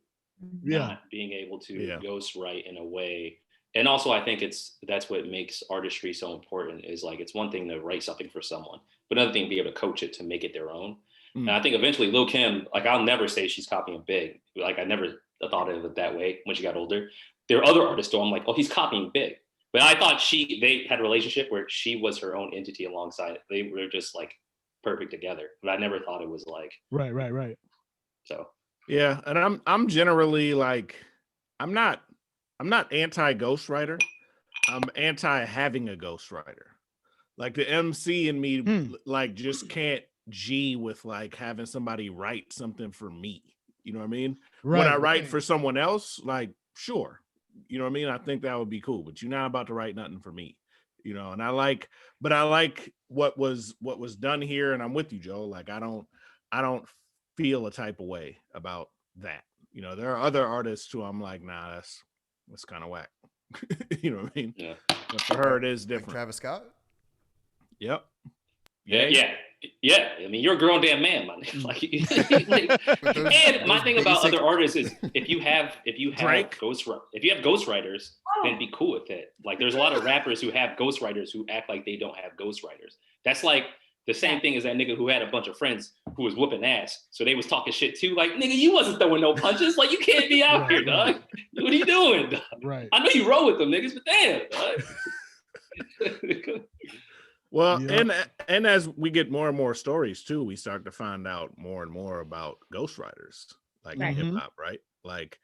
Speaker 3: not being able to ghost write in a way. And also I think that's what makes artistry so important is like, it's one thing to write something for someone, but another thing to be able to coach it to make it their own. And I think eventually Lil' Kim, like I'll never say she's copying Big. Like I never thought of it that way when she got older. There are other artists though, I'm like, oh, he's copying Big. But I thought they had a relationship where she was her own entity alongside. They were just like perfect together. But I never thought it was like
Speaker 2: right.
Speaker 3: So
Speaker 1: yeah, and I'm generally like, I'm not anti ghostwriter. I'm anti having a ghostwriter. Like the MC in me, like just can't G with like having somebody write something for me. You know what I mean?
Speaker 2: Right.
Speaker 1: When I write for someone else, like sure. You know what I mean? I think that would be cool, but you're not about to write nothing for me, you know. And I like what was done here, and I'm with you, Joe. Like I don't feel a type of way about that. You know, there are other artists who I'm like, nah, that's kind of whack. You know what I mean?
Speaker 3: Yeah.
Speaker 1: But for her, it is different.
Speaker 5: Like Travis Scott.
Speaker 3: Yep. Yeah. I mean, you're a grown damn man, man. Like, and my thing about other artists is if you have ghostwriters, then be cool with it. Like, there's a lot of rappers who have ghostwriters who act like they don't have ghostwriters. That's like the same thing as that nigga who had a bunch of friends who was whooping ass, so they was talking shit too. Like, nigga, you wasn't throwing no punches. Like, you can't be out here, dog. What are you doing, dog?
Speaker 2: Right.
Speaker 3: I know you roll with them niggas, but damn, dog.
Speaker 1: Well, and as we get more and more stories too, we start to find out more and more about ghostwriters, like in hip hop, right? Like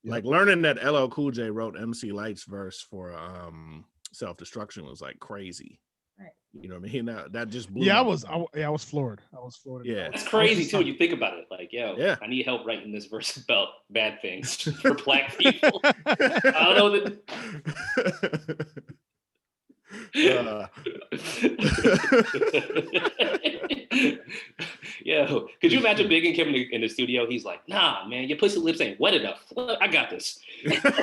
Speaker 1: learning that LL Cool J wrote MC Light's verse for Self Destruction was like crazy. Right. You know what I mean? That just blew.
Speaker 2: Yeah, I was floored.
Speaker 1: Yeah,
Speaker 3: that's crazy too when you think about it. Like, I need help writing this verse about bad things for black people. I don't know that. Yo, could you imagine Big and Kim in the studio? He's like, nah, man, your pussy lips ain't wet enough. I got this.
Speaker 5: Get out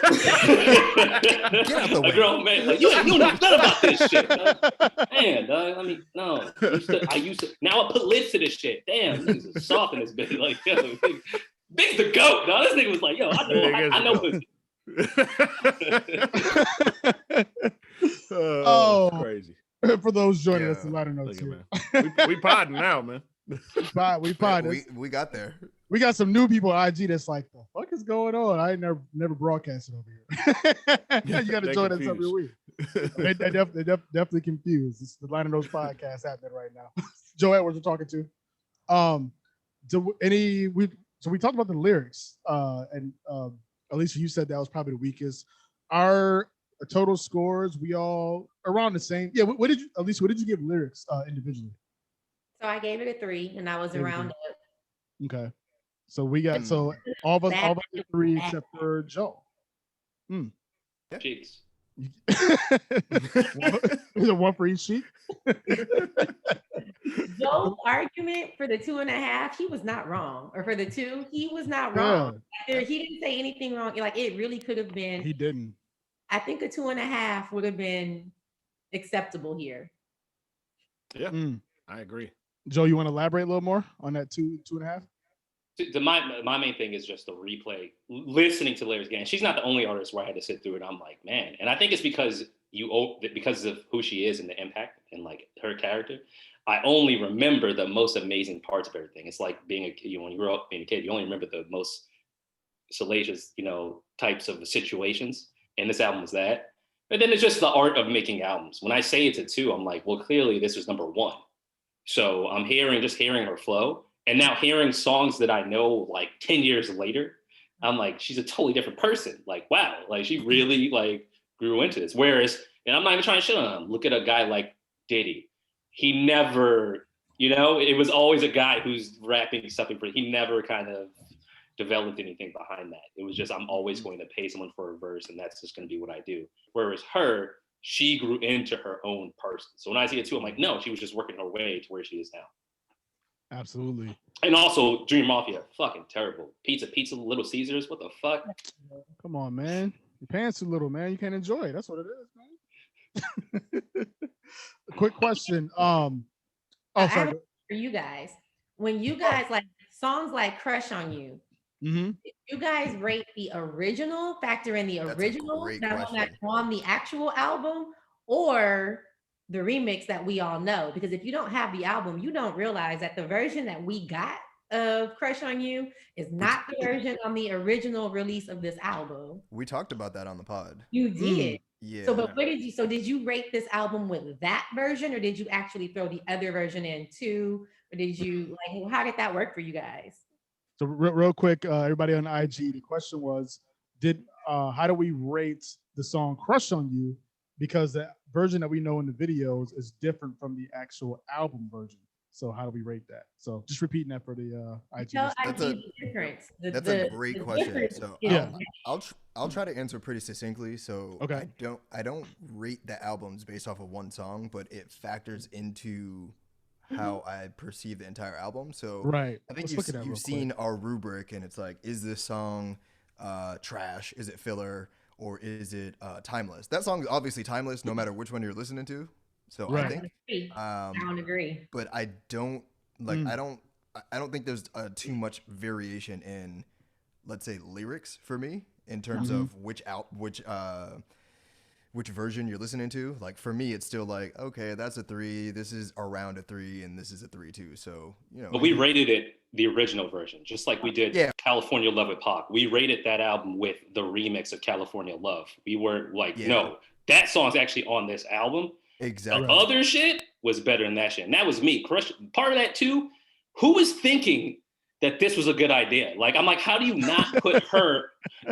Speaker 5: the way.
Speaker 3: A grown man, like, you know nothing about this shit. Man, dog, I mean, no. I used to. Now I put lips to this shit. Damn, niggas is soft in this bitch. Like, yo, Big's the goat, dog. This nigga was like, yo, I know pussy.
Speaker 1: Crazy.
Speaker 2: For those joining us, a lot of notes here.
Speaker 1: We podding now, man.
Speaker 2: We podding.
Speaker 5: We got there.
Speaker 2: We got some new people on IG that's like, the fuck is going on? I ain't never broadcasted over here. You got to join us every week. They definitely confused. It's the Line of Those podcasts happening right now. Joe Edwards we're talking to. So we talked about the lyrics, and Alicia, you said that was probably the weakest. Our total scores, we all around the same. Yeah, Alicia, what did you give lyrics individually?
Speaker 4: So I gave it a 3, and I was around it.
Speaker 2: Okay. So we got all of us 3 except for Joe.
Speaker 3: Cheeks.
Speaker 2: One for each sheet.
Speaker 4: Joe's argument for the 2.5, he was not wrong. Or for the 2, he was not wrong. Yeah. He didn't say anything wrong. Like, it really could have been.
Speaker 2: He didn't.
Speaker 4: I think a 2.5 would have been acceptable here.
Speaker 1: Yeah, I agree.
Speaker 2: Joe, you want to elaborate a little more on that 2.5?
Speaker 3: My main thing is just the replay, listening to lyrics again. She's not the only artist where I had to sit through it. I'm like, man, and I think it's because of who she is and the impact and like her character. I only remember the most amazing parts of everything. It's like being when you grow up being a kid, you only remember the most salacious, types of situations. And this album was that. And then it's just the art of making albums. When I say it's a 2, I'm like, well, clearly this was number 1. So I'm hearing her flow, and now hearing songs that I know like 10 years later, I'm like, she's a totally different person. Like, wow, like she really like grew into this. Whereas, and I'm not even trying to shit on him. Look at a guy like Diddy. He never, it was always a guy who's rapping something for. He never kind of developed anything behind that. It was just, I'm always going to pay someone for a verse, and that's just going to be what I do. Whereas her, she grew into her own person. So when I see it too, I'm like, no, she was just working her way to where she is now.
Speaker 2: Absolutely.
Speaker 3: And also Dream Mafia, fucking terrible. Pizza, Little Caesars, what the fuck?
Speaker 2: Come on, man. Your pants too little, man. You can't enjoy it. That's what it is, man. Quick question.
Speaker 4: I have
Speaker 2: sorry.
Speaker 4: for you guys. When you guys like songs like Crush on You, you guys rate the original, factor in the original that's on the actual album, or the remix that we all know? Because if you don't have the album, you don't realize that the version that we got of Crush on You is not the version on the original release of this album.
Speaker 5: We talked about that on the pod.
Speaker 4: You did.
Speaker 5: Yeah.
Speaker 4: So, but did you rate this album with that version, or did you actually throw the other version in too? Or did you how did that work for you guys?
Speaker 2: So real quick, everybody on IG, the question was, how do we rate the song Crush on You? Because the version that we know in the videos is different from the actual album version. So how do we rate that? So just repeating that for the IG.
Speaker 5: That's a great question. So
Speaker 2: yeah,
Speaker 5: I'll try to answer pretty succinctly. So
Speaker 2: okay.
Speaker 5: I don't rate the albums based off of one song, but it factors into how I perceive the entire album. So
Speaker 2: right.
Speaker 5: I think you've seen our rubric, and it's like, is this song trash? Is it filler? Or is it timeless? That song is obviously timeless, no matter which one you're listening to. So right.
Speaker 4: I think I don't agree.
Speaker 5: But I don't I don't think there's too much variation in, let's say, lyrics for me in terms of which version you're listening to. Like for me, it's still like, okay, that's a 3. This is around a 3, and this is a 3 too. So
Speaker 3: But we rated it the original version, just like we did California Love with Pac. We rated that album with the remix of California Love. We were like, no, that song's actually on this album.
Speaker 5: Exactly.
Speaker 3: The other shit was better than that shit. And that was me. Part of that too, who was thinking that this was a good idea? Like, I'm like, how do you not put her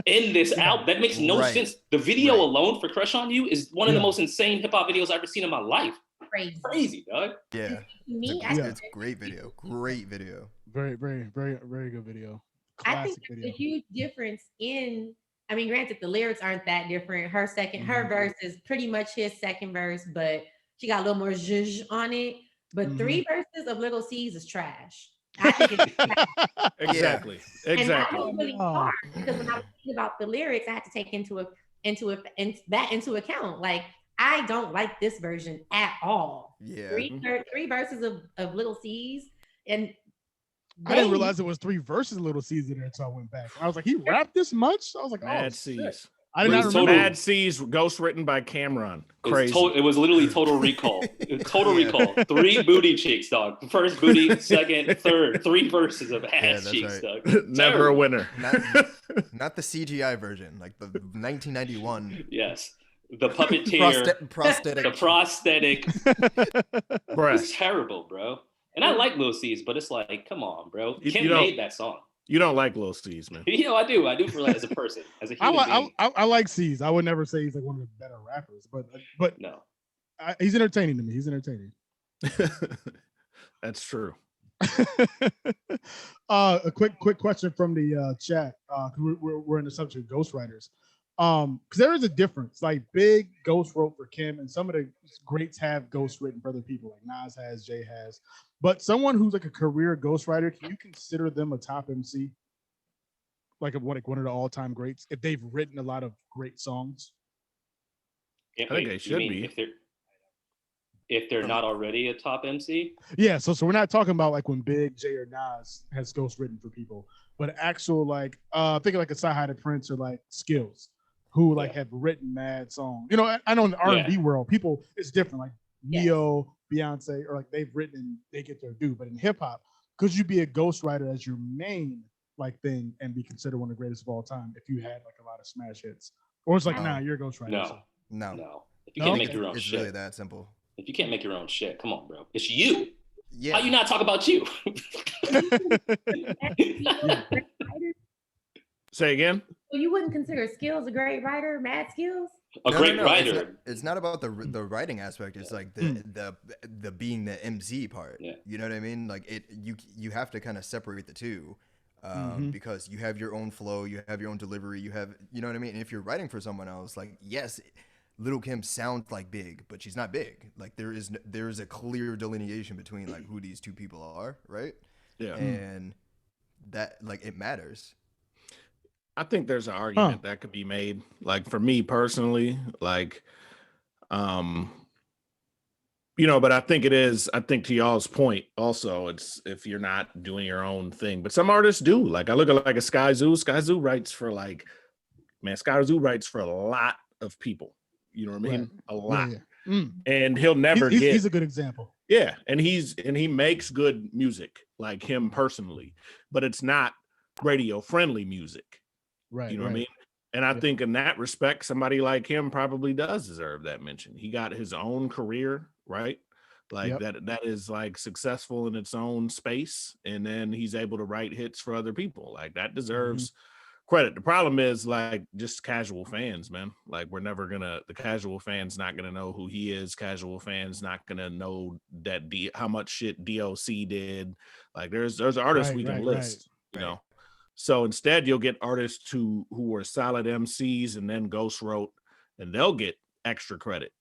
Speaker 3: in this album? That makes no sense. The video alone for Crush on You is one of the most insane hip hop videos I've ever seen in my life. Crazy, dog.
Speaker 5: Yeah. It's a great video. Great video.
Speaker 2: Very, very, very, very good video.
Speaker 4: Classic I think there's a huge difference in, I mean, granted, the lyrics aren't that different. Her verse is pretty much his second verse, but she got a little more zhuzh on it. But 3 verses of Little C's is trash. I think it's trash.
Speaker 1: Exactly.
Speaker 4: And that was really hard because when I was thinking about the lyrics, I had to take into account. Like, I don't like this version at all.
Speaker 5: Yeah.
Speaker 4: 3 verses of Little C's, and
Speaker 2: I didn't realize it was 3 verses of Little C's in there until I went back. I was like, he rapped this much? I was like,
Speaker 1: Mad C's.
Speaker 2: I did not remember.
Speaker 1: Mad C's, ghost written by Cameron. Crazy.
Speaker 3: It was literally Total Recall. Total Recall. 3 booty cheeks, dog. First booty, second, third. 3 verses of ass cheeks, dog.
Speaker 1: Never a winner.
Speaker 5: Not the CGI version, like the 1991.
Speaker 3: Yes. The puppeteer.
Speaker 5: Prosthetic.
Speaker 3: The prosthetic.
Speaker 1: Breast.
Speaker 3: It's terrible, bro. And I like Lil C's, but it's like, come on, bro. Kim made that song.
Speaker 1: You don't like Lil C's, man.
Speaker 3: I do. I do for as a person, as a human being.
Speaker 2: I like C's. I would never say he's like one of the better rappers, but
Speaker 3: no,
Speaker 2: he's entertaining to me. He's entertaining.
Speaker 1: That's true.
Speaker 2: A quick question from the chat. We're in the subject of ghostwriters. Because there is a difference. Like Big ghost wrote for Kim, and some of the greats have ghost written for other people, like Nas has, Jay has. But someone who's like a career ghostwriter, can you consider them a top MC? Like one of the all-time greats, if they've written a lot of great songs?
Speaker 3: I
Speaker 1: think they should be.
Speaker 3: If they're not already a top MC?
Speaker 2: Yeah, so we're not talking about like when Big, Jay, or Nas has ghost written for people, but actual like think of like a Sci-Hi to Prince or like Skills, who like have written mad songs. You know, I know in the R&B world, people, it's different. Like Neo, Beyonce, or like they've written and they get their due. But in hip hop, could you be a ghostwriter as your main like thing and be considered one of the greatest of all time if you had like a lot of smash hits? Or it's like, nah, you're a ghostwriter.
Speaker 3: No.
Speaker 2: So.
Speaker 5: No.
Speaker 3: If you can't make
Speaker 5: It's-
Speaker 3: your own
Speaker 5: it's
Speaker 3: shit,
Speaker 5: really that simple.
Speaker 3: if you can't make your own shit, come on, bro. It's you.
Speaker 5: Yeah.
Speaker 3: How you not talk about you?
Speaker 1: Say again.
Speaker 4: So you wouldn't consider Skills a great writer, Mad Skills?
Speaker 3: A great writer.
Speaker 5: It's not about the writing aspect. It's like the being the MC part.
Speaker 3: Yeah.
Speaker 5: You know what I mean? Like you have to kind of separate the two, because you have your own flow, you have your own delivery, you know what I mean. And if you're writing for someone else, like yes, Little Kim sounds like big, but she's not big. Like there is a clear delineation between like who these two people are, right?
Speaker 1: Yeah.
Speaker 5: And that like it matters.
Speaker 1: I think there's an argument that could be made. Like for me personally, like, but I think to y'all's point also, it's if you're not doing your own thing, but some artists do. Like I look at like a Sky Zoo. Sky Zoo writes for Sky Zoo writes for a lot of people. You know what I mean? Right. A lot. Yeah. And he'll never
Speaker 2: he's a good example.
Speaker 1: Yeah. And he makes good music, like him personally, but it's not radio friendly music.
Speaker 2: Right.
Speaker 1: You know what I mean? And I think in that respect, somebody like him probably does deserve that mention. He got his own career, right? Like that is like successful in its own space. And then he's able to write hits for other people. Like that deserves credit. The problem is like just casual fans, man. Like the casual fans not gonna know who he is. Casual fans not gonna know that how much shit DOC did. Like there's artists we can list, you know. So instead, you'll get artists who were solid MCs and then ghost wrote, and they'll get extra credit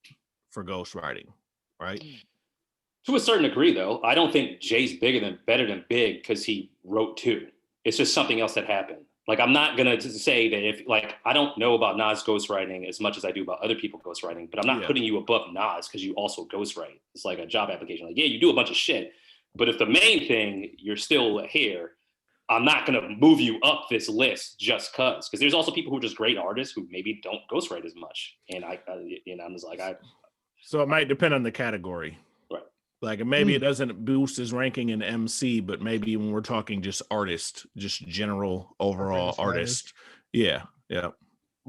Speaker 1: for ghost writing, right?
Speaker 3: To a certain degree, though, I don't think Jay's better than Big because he wrote too. It's just something else that happened. Like I'm not gonna say that if like I don't know about Nas ghostwriting as much as I do about other people ghostwriting, but I'm not putting you above Nas because you also ghostwrite. It's like a job application. Like you do a bunch of shit, but if the main thing you're still here. I'm not going to move you up this list just because there's also people who are just great artists who maybe don't ghostwrite as much. And I'm just like,
Speaker 1: so it might depend on the category.
Speaker 3: Right.
Speaker 1: Like maybe it doesn't boost his ranking in MC, but maybe when we're talking just artist, just general overall artist. Yeah. Yeah.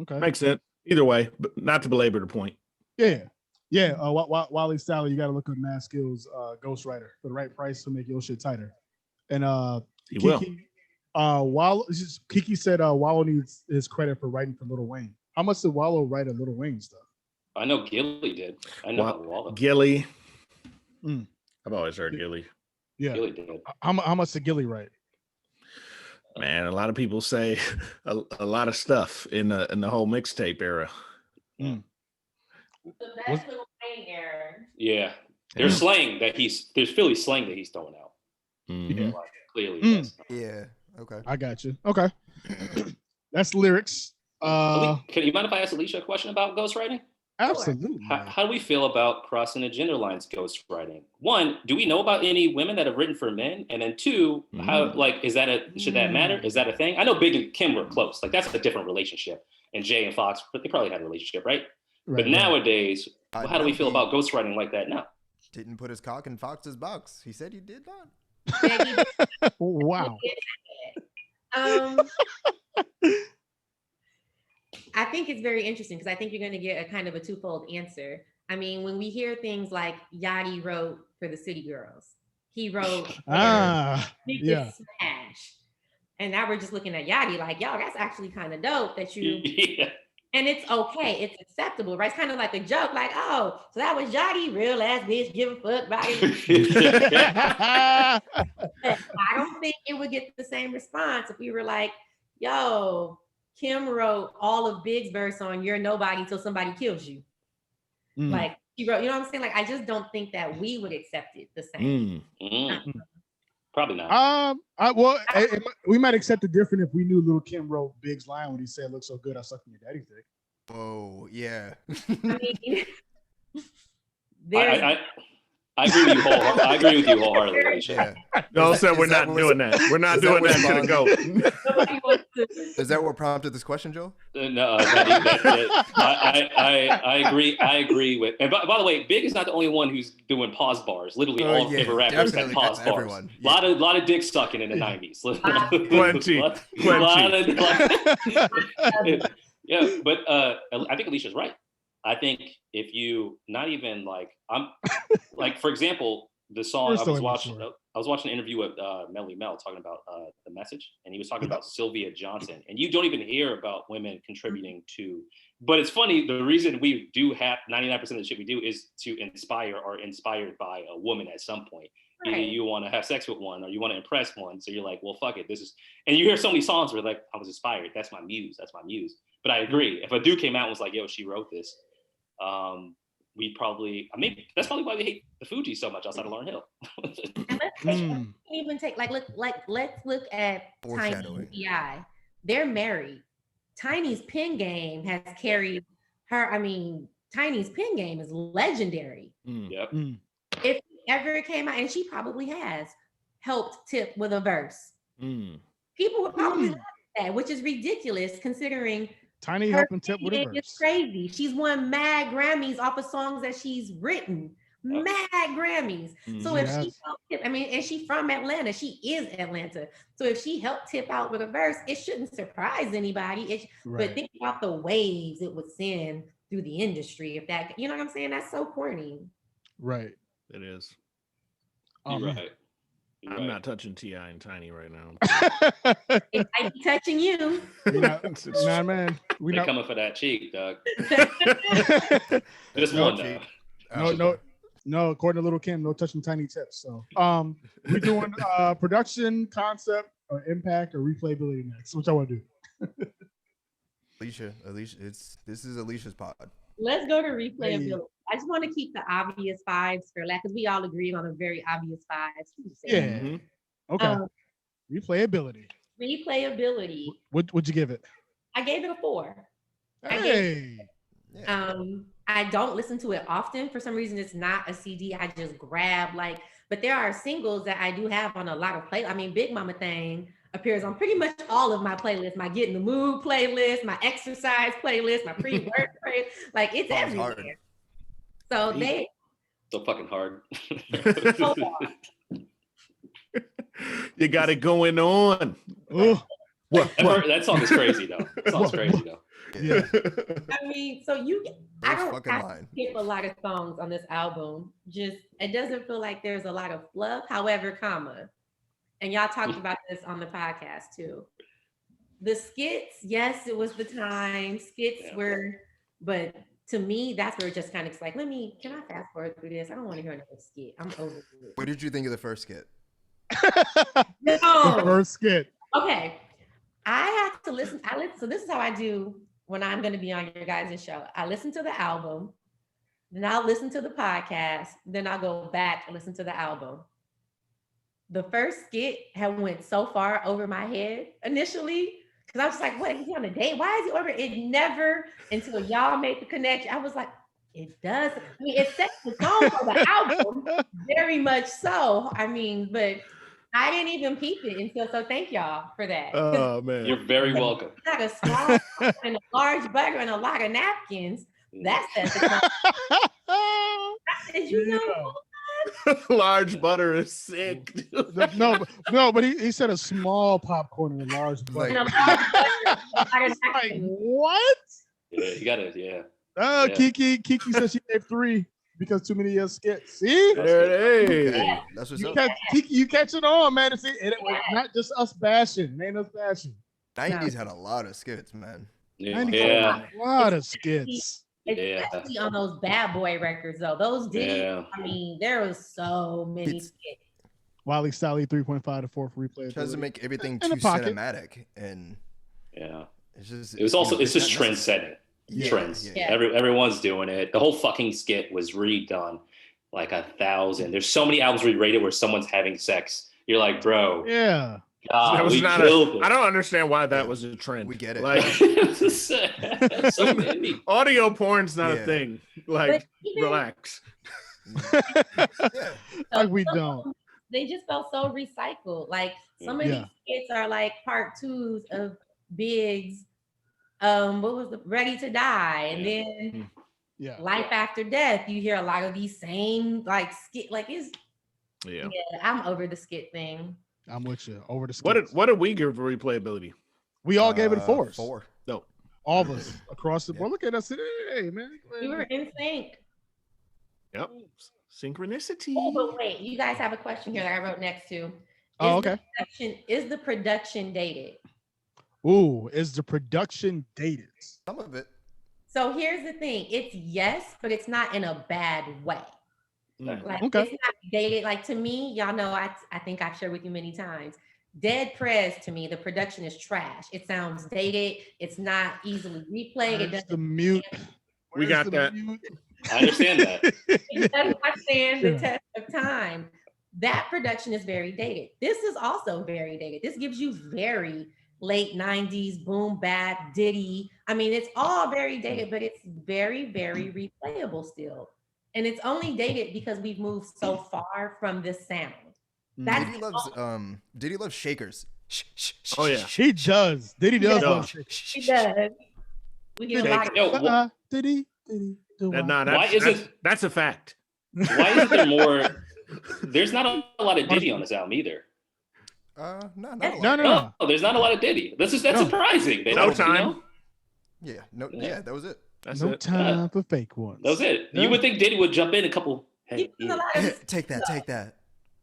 Speaker 2: Okay.
Speaker 1: Makes sense. Either way, but not to belabor the point.
Speaker 2: Yeah. Yeah. Wally Sally, you got to look at Mad Skills ghostwriter for the right price to make your shit tighter. And
Speaker 1: he will.
Speaker 2: Kiki said Wallow needs his credit for writing for Lil Wayne. How much did Wallow write of Lil Wayne stuff?
Speaker 3: I know Gilly did. I know Wallow.
Speaker 1: Gilly. I've always heard Gilly.
Speaker 2: Yeah.
Speaker 3: Gilly did.
Speaker 2: How much did Gilly write?
Speaker 1: Man, a lot of people say a lot of stuff in the whole mixtape era.
Speaker 4: The best Lil Wayne era.
Speaker 3: Yeah. There's slang there's Philly slang that he's throwing out.
Speaker 1: Mm-hmm.
Speaker 3: Like, clearly.
Speaker 5: Yeah. Okay.
Speaker 2: I got you. Okay. That's lyrics.
Speaker 3: Can you mind if I ask Alicia a question about ghostwriting?
Speaker 2: Absolutely.
Speaker 3: How do we feel about crossing the gender lines ghostwriting? One, do we know about any women that have written for men? And then two, how should that matter? Is that a thing? I know Big and Kim were close. Like that's a different relationship. And Jay and Fox, but they probably had a relationship, right? But nowadays, how do we feel about ghostwriting like that now?
Speaker 5: Didn't put his cock in Fox's box. He said he did not.
Speaker 2: Wow.
Speaker 4: I think it's very interesting because I think you're going to get a kind of a twofold answer. I mean, when we hear things like Yachty wrote for the City Girls, he wrote Smash, and now we're just looking at Yachty like, yo, that's actually kind of dope that you. And it's okay. It's acceptable, right? It's kind of like a joke, like, oh, so that was Yachty, real ass bitch, give a fuck about it. I don't think it would get the same response if we were like, yo, Kim wrote all of Big's verse on You're Nobody Till Somebody Kills You. Like, she wrote, you know what I'm saying? Like, I just don't think that we would accept it the same.
Speaker 3: Probably not.
Speaker 2: We might accept it different if we knew Lil Kim wrote Big's line when he said, "Look so good, I sucked in your daddy's dick."
Speaker 5: Oh yeah.
Speaker 3: I agree with you wholeheartedly. I agree with you wholeheartedly.
Speaker 5: Yeah.
Speaker 1: No, sir, we're not doing that. We're not doing that to the goat.
Speaker 5: Is that what prompted this question, Joe?
Speaker 3: No, I agree. I agree with. And by the way, Big is not the only one who's doing pause bars. Literally, all favorite rappers have pause bars.
Speaker 5: Everyone.
Speaker 3: Yeah. Lot of dick sucking in the '90s.
Speaker 1: Plenty.
Speaker 3: Yeah, but I think Alicia's right. I think if you not even like I'm like for example, the song I was watching an interview with Melly Mel talking about The Message, and he was talking about Sylvia Johnson, and you don't even hear about women contributing to. But it's funny, the reason we do have 99% of the shit we do is to inspire or inspired by a woman at some point. Right. Either you want to have sex with one or you want to impress one. So you're like, well, fuck it. This is, and you hear so many songs where like, I was inspired. That's my muse. That's my muse. But I agree. If a dude came out and was like, yo, she wrote this, we probably, I mean, that's probably why we hate the Fugees so much outside of Lauryn Hill.
Speaker 4: let's even take let's look at Tiny and T.I. They're married. Tiny's pen game has carried her. I mean, Tiny's pen game is legendary.
Speaker 3: Yep.
Speaker 4: If he ever came out, and she probably has helped Tip with a verse. People would probably laugh at that, which is ridiculous considering
Speaker 2: Tiny helping Tip with a verse.
Speaker 4: It's crazy. She's won mad Grammys off of songs that she's written. Mad Grammys. So if she helped Tip, I mean, and she's from Atlanta. She is Atlanta. So if she helped Tip out with a verse, it shouldn't surprise anybody. But think about the waves it would send through the industry. If that, you know what I'm saying? That's so corny.
Speaker 2: Right.
Speaker 1: It is.
Speaker 3: You're right.
Speaker 1: I'm not touching T.I. and Tiny right now.
Speaker 4: It might be touching you.
Speaker 2: Nah, man.
Speaker 3: We're coming for that cheek, dog. Just one, though.
Speaker 2: No. According to Little Kim, no touching Tiny Tips. So, we're doing production, concept, or impact, or replayability next. Which I want to do.
Speaker 5: Alicia, this is Alicia's pod.
Speaker 4: Let's go to replayability. Hey. I just want to keep the obvious fives for that because we all agree on a very obvious fives.
Speaker 2: Yeah. Okay. Replayability. What'd you give it?
Speaker 4: I gave it a 4.
Speaker 2: Hey.
Speaker 4: I don't listen to it often. For some reason, it's not a CD. I just grab but there are singles that I do have on a lot of playlists. I mean, Big Mama Thing appears on pretty much all of my playlists. My Get in the Mood playlist, my exercise playlist, my pre-work playlist. Like it's everywhere. Hard. So they
Speaker 3: so fucking hard.
Speaker 4: So hard.
Speaker 1: You got it going on.
Speaker 3: That song is crazy though. That song's crazy though.
Speaker 2: Yeah.
Speaker 4: I mean, so I don't skip a lot of songs on this album. Just it doesn't feel like there's a lot of fluff. However, and y'all talked about this on the podcast too. The skits, yes, it was the time. Skits were, but to me, that's where it just kind of like, can I fast forward through this? I don't want to hear another skit. I'm over it.
Speaker 5: What did you think of the first skit?
Speaker 2: The first skit.
Speaker 4: Okay. I have to listen. So this is how I do when I'm going to be on your guys' show. I listen to the album, then I'll listen to the podcast, then I'll go back and listen to the album. The first skit had went so far over my head initially, because I was just like, what, is he on a date? Why is he over? It never, until y'all made the connection, I was like, it does. I mean, it sets the tone for the album, very much so. I mean, but I didn't even peep it until, so thank y'all for that.
Speaker 1: Oh, man.
Speaker 3: You're very welcome.
Speaker 4: Got a small and a large butter and a lot of napkins. That sets the tone. I said, you know,
Speaker 1: large butter is sick.
Speaker 2: No, but he said a small popcorn and a large butter. Like, what?
Speaker 3: Yeah, you got it. Yeah.
Speaker 2: Oh, yeah. Kiki says she gave 3 because too many skits. See?
Speaker 1: There it is.
Speaker 5: Okay. That's what's up.
Speaker 2: Kiki, you catch it on, man. See, it was not just us bashing. It ain't us bashing.
Speaker 5: 90s had a lot of skits, man.
Speaker 3: Yeah.
Speaker 2: A lot of skits.
Speaker 4: Especially on those Bad Boy records, though. Those did. I mean, there was so many skits.
Speaker 2: Wiley Sally 3.5 to 4 for replay.
Speaker 5: Tries to make everything too cinematic, and it's
Speaker 3: just trend setting. Trends. Yeah. Everyone's doing it. The whole fucking skit was redone like 1,000. There's so many albums re-rated where someone's having sex. You're like, bro.
Speaker 2: Yeah.
Speaker 1: That was not I don't understand why that was a trend.
Speaker 5: We get it.
Speaker 1: Like,
Speaker 3: so many.
Speaker 1: Audio porn's not a thing. Like, relax.
Speaker 2: Like we don't.
Speaker 4: They just felt so recycled. Like some of these skits are like part 2s of Big's. What was the Ready to Die, and then Life After Death. You hear a lot of these same like skit. Like it's I'm over the skit thing.
Speaker 2: I'm with you. Over the skit.
Speaker 1: What did we give for replayability?
Speaker 2: We all gave it a 4.
Speaker 5: 4.
Speaker 1: No.
Speaker 2: All of us across the board. Look at us. Hey, man.
Speaker 4: We were in sync.
Speaker 1: Yep. Synchronicity.
Speaker 4: Oh, but wait, you guys have a question here that I wrote next to.
Speaker 2: Okay.
Speaker 4: Is the production dated?
Speaker 2: Ooh, is the production dated?
Speaker 5: Some of it.
Speaker 4: So here's the thing. It's yes, but it's not in a bad way. Like,
Speaker 2: okay.
Speaker 4: It's not dated. Like, to me, y'all know, I think I've shared with you many times. Dead Prez, to me, the production is trash. It sounds dated. It's not easily replayed. It doesn't.
Speaker 2: The mute.
Speaker 1: We got that.
Speaker 2: Mute?
Speaker 3: I understand that.
Speaker 4: It doesn't stand the test of time. That production is very dated. This is also very dated. This gives you very late 90s boom bap Diddy. I mean, it's all very dated, but it's very, very replayable still. And it's only dated because we've moved so far from this sound.
Speaker 5: Diddy loves shakers.
Speaker 1: Oh yeah,
Speaker 2: he does. Diddy does love shakers.
Speaker 4: He does. We get a lot of
Speaker 2: Diddy.
Speaker 1: That's a fact.
Speaker 3: Why isn't there more? There's not a lot of Diddy on this album either.
Speaker 2: No.
Speaker 3: There's not a lot of Diddy. That's surprising.
Speaker 1: No time.
Speaker 5: Yeah, that was it.
Speaker 1: That's
Speaker 2: no
Speaker 1: it.
Speaker 2: time for fake ones.
Speaker 3: That was it. You would think Diddy would jump in a couple. Hey,
Speaker 5: take that.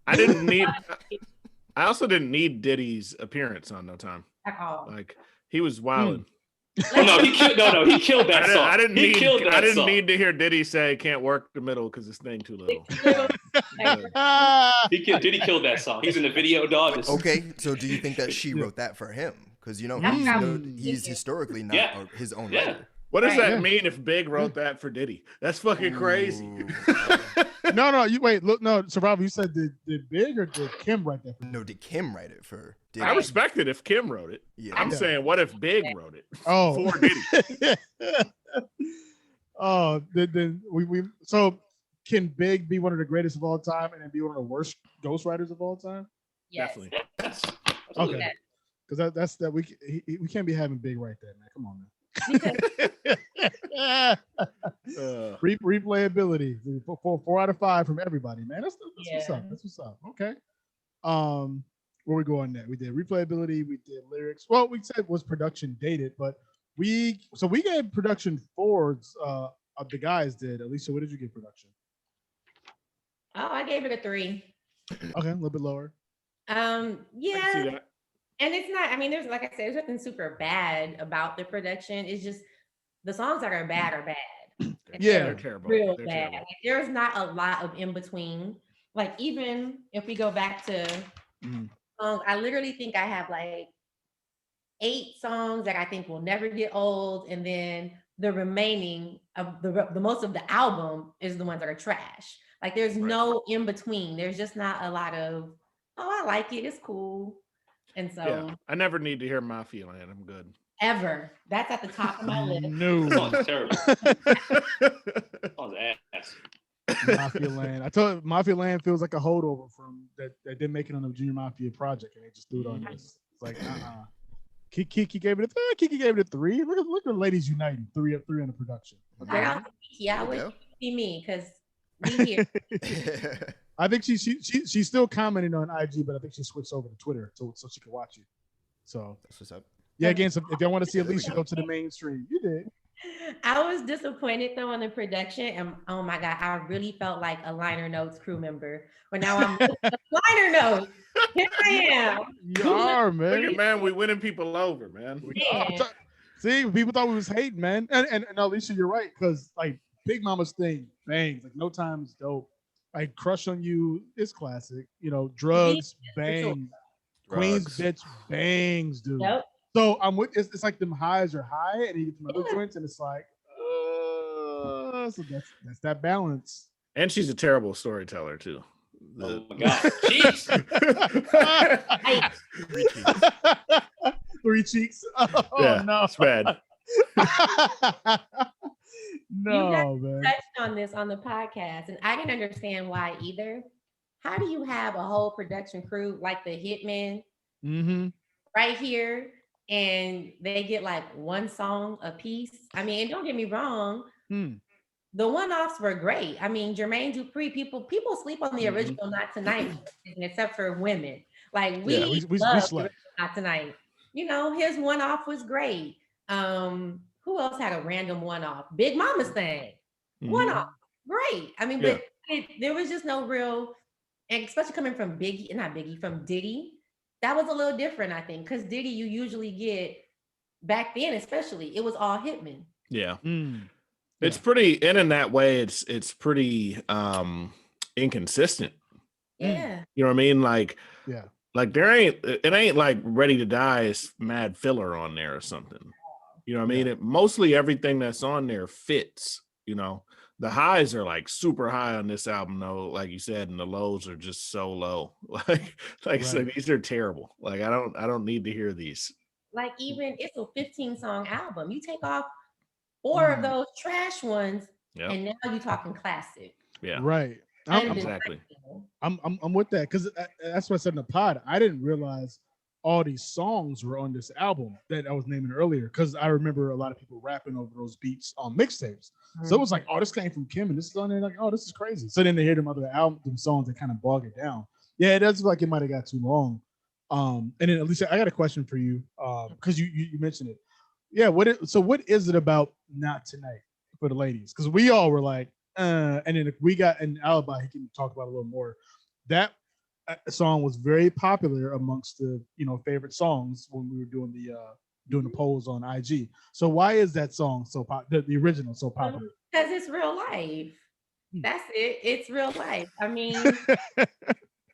Speaker 1: I also didn't need Diddy's appearance on No Time.
Speaker 4: at all.
Speaker 1: Like, he was wilding.
Speaker 3: Oh, no, he killed that song.
Speaker 1: I didn't need to hear Diddy say "can't work the middle" because this thing too little.
Speaker 3: Diddy killed that song. He's in the video, dog.
Speaker 5: Okay, so do you think that she wrote that for him? Because he's historically not his own writer.
Speaker 1: What does that mean if Big wrote that for Diddy? That's fucking crazy.
Speaker 2: No, you wait. Look, no, Survivor. You said did Big or did Kim write that?
Speaker 5: No, did Kim write it for Diddy?
Speaker 1: I respect it if Kim wrote it.
Speaker 5: Yeah,
Speaker 1: I'm saying, what if Big wrote it?
Speaker 2: For
Speaker 1: Diddy.
Speaker 2: Then we. So can Big be one of the greatest of all time and then be one of the worst ghostwriters of all time?
Speaker 4: Yes.
Speaker 1: Definitely.
Speaker 3: Yes.
Speaker 2: Okay. Because that's that we can't be having Big right there, man. Come on, man. Replayability 4 out of 5 from everybody, man. That's what's up. That's what's up. Okay. Where we go on that? We did replayability. We did lyrics. Well, we said was production dated, but we gave production 4s. The guys did. Alicia, what did you give production?
Speaker 4: Oh, I gave it a 3.
Speaker 2: Okay, a little bit lower.
Speaker 4: Yeah.
Speaker 1: I can see that.
Speaker 4: And it's not, I mean, there's, like I said, there's nothing super bad about the production. It's just the songs that are bad are bad.
Speaker 1: They're terrible.
Speaker 4: Real
Speaker 1: They're
Speaker 4: bad.
Speaker 1: terrible.
Speaker 4: Like, there's not a lot of in between. Like, even if we go back to I literally think I have like 8 songs that I think will never get old. And then the remaining of the most of the album is the ones that are trash. Like, there's no in between. There's just not a lot of, I like it. It's cool. And so
Speaker 1: I never need to hear Mafia Land. I'm good.
Speaker 4: Ever. That's at the top of my list.
Speaker 2: No.
Speaker 3: That song's terrible. That song's ass.
Speaker 2: Mafia Land. I told you, Mafia Land feels like a holdover from that didn't make it on the Junior Mafia project, and they just threw it on this. It's like, Kiki gave it a 3. Look at the ladies uniting 3 in the production. Okay?
Speaker 4: I wish you could see me because we here.
Speaker 2: I think she's still commenting on IG, but I think she switched over to Twitter so she could watch you. So
Speaker 5: that's what's up.
Speaker 2: Yeah, again, so if y'all want to see Alicia, go to the mainstream. You did.
Speaker 4: I was disappointed though in the production, and oh my god, I really felt like a Liner Notes crew member. But now I'm Liner Notes. Here I am.
Speaker 2: You are, man.
Speaker 1: Look at, man, we winning people over, man.
Speaker 2: See, people thought we was hating, man. And Alicia, you're right, because like Big Mama's thing bangs. Like No Time's dope. Like Crush on You is classic. You know, Drugs bang. Queen's Bitch bangs, dude.
Speaker 4: Yep.
Speaker 2: So I'm with it's like them highs are high, and you get some other joints, and it's like, so that's that balance.
Speaker 1: And she's a terrible storyteller too.
Speaker 3: Oh my god, jeez.
Speaker 2: 3 cheeks. Oh
Speaker 1: yeah,
Speaker 2: no,
Speaker 1: it's bad.
Speaker 2: No, man.
Speaker 4: Touched on this on the podcast, and I didn't understand why either. How do you have a whole production crew like the Hitmen right here, and they get like 1 song a piece? I mean, and don't get me wrong, the one-offs were great. I mean, Jermaine Dupri, people sleep on the original Not Tonight, except for women. Like we love the original Not Tonight. You know, his one-off was great. who else had a random one-off? Big Mama's thing. One-off. Great. I mean, but there was just no real, and especially coming from from Diddy, that was a little different, I think, because Diddy, you usually get, back then especially, it was all hitmen.
Speaker 1: Yeah. It's pretty, and in that way, it's pretty inconsistent.
Speaker 4: Yeah.
Speaker 1: You know what I mean? Like, like it ain't like Ready to Die is mad filler on there or something. You know what I mean? Mostly everything that's on there fits, you know. The highs are like super high on this album, though, like you said, and the lows are just so low. Like so these are terrible. Like I don't need to hear these.
Speaker 4: Like even it's a 15-song album. You take off 4 of those trash ones, and now you're talking classic.
Speaker 1: Yeah.
Speaker 2: Right.
Speaker 1: Exactly.
Speaker 2: I'm with that because that's what I said in the pod. I didn't realize all these songs were on this album that I was naming earlier because I remember a lot of people rapping over those beats on mixtapes. So it was like, oh, this came from Kim and this is on there. Like, oh, this is crazy. So then they hear them other them songs that kind of bog it down. Yeah, it does feel like it might have got too long. And then Alicia, I got a question for you because you mentioned it. Yeah, what is it about Not Tonight for the ladies? Because we all were like, and then if we got an Alibi, he can talk about it a little more. That song was very popular amongst the favorite songs when we were doing the polls on IG. So why is that song so the original so popular?
Speaker 4: Because it's real life. That's it. It's real life. I mean,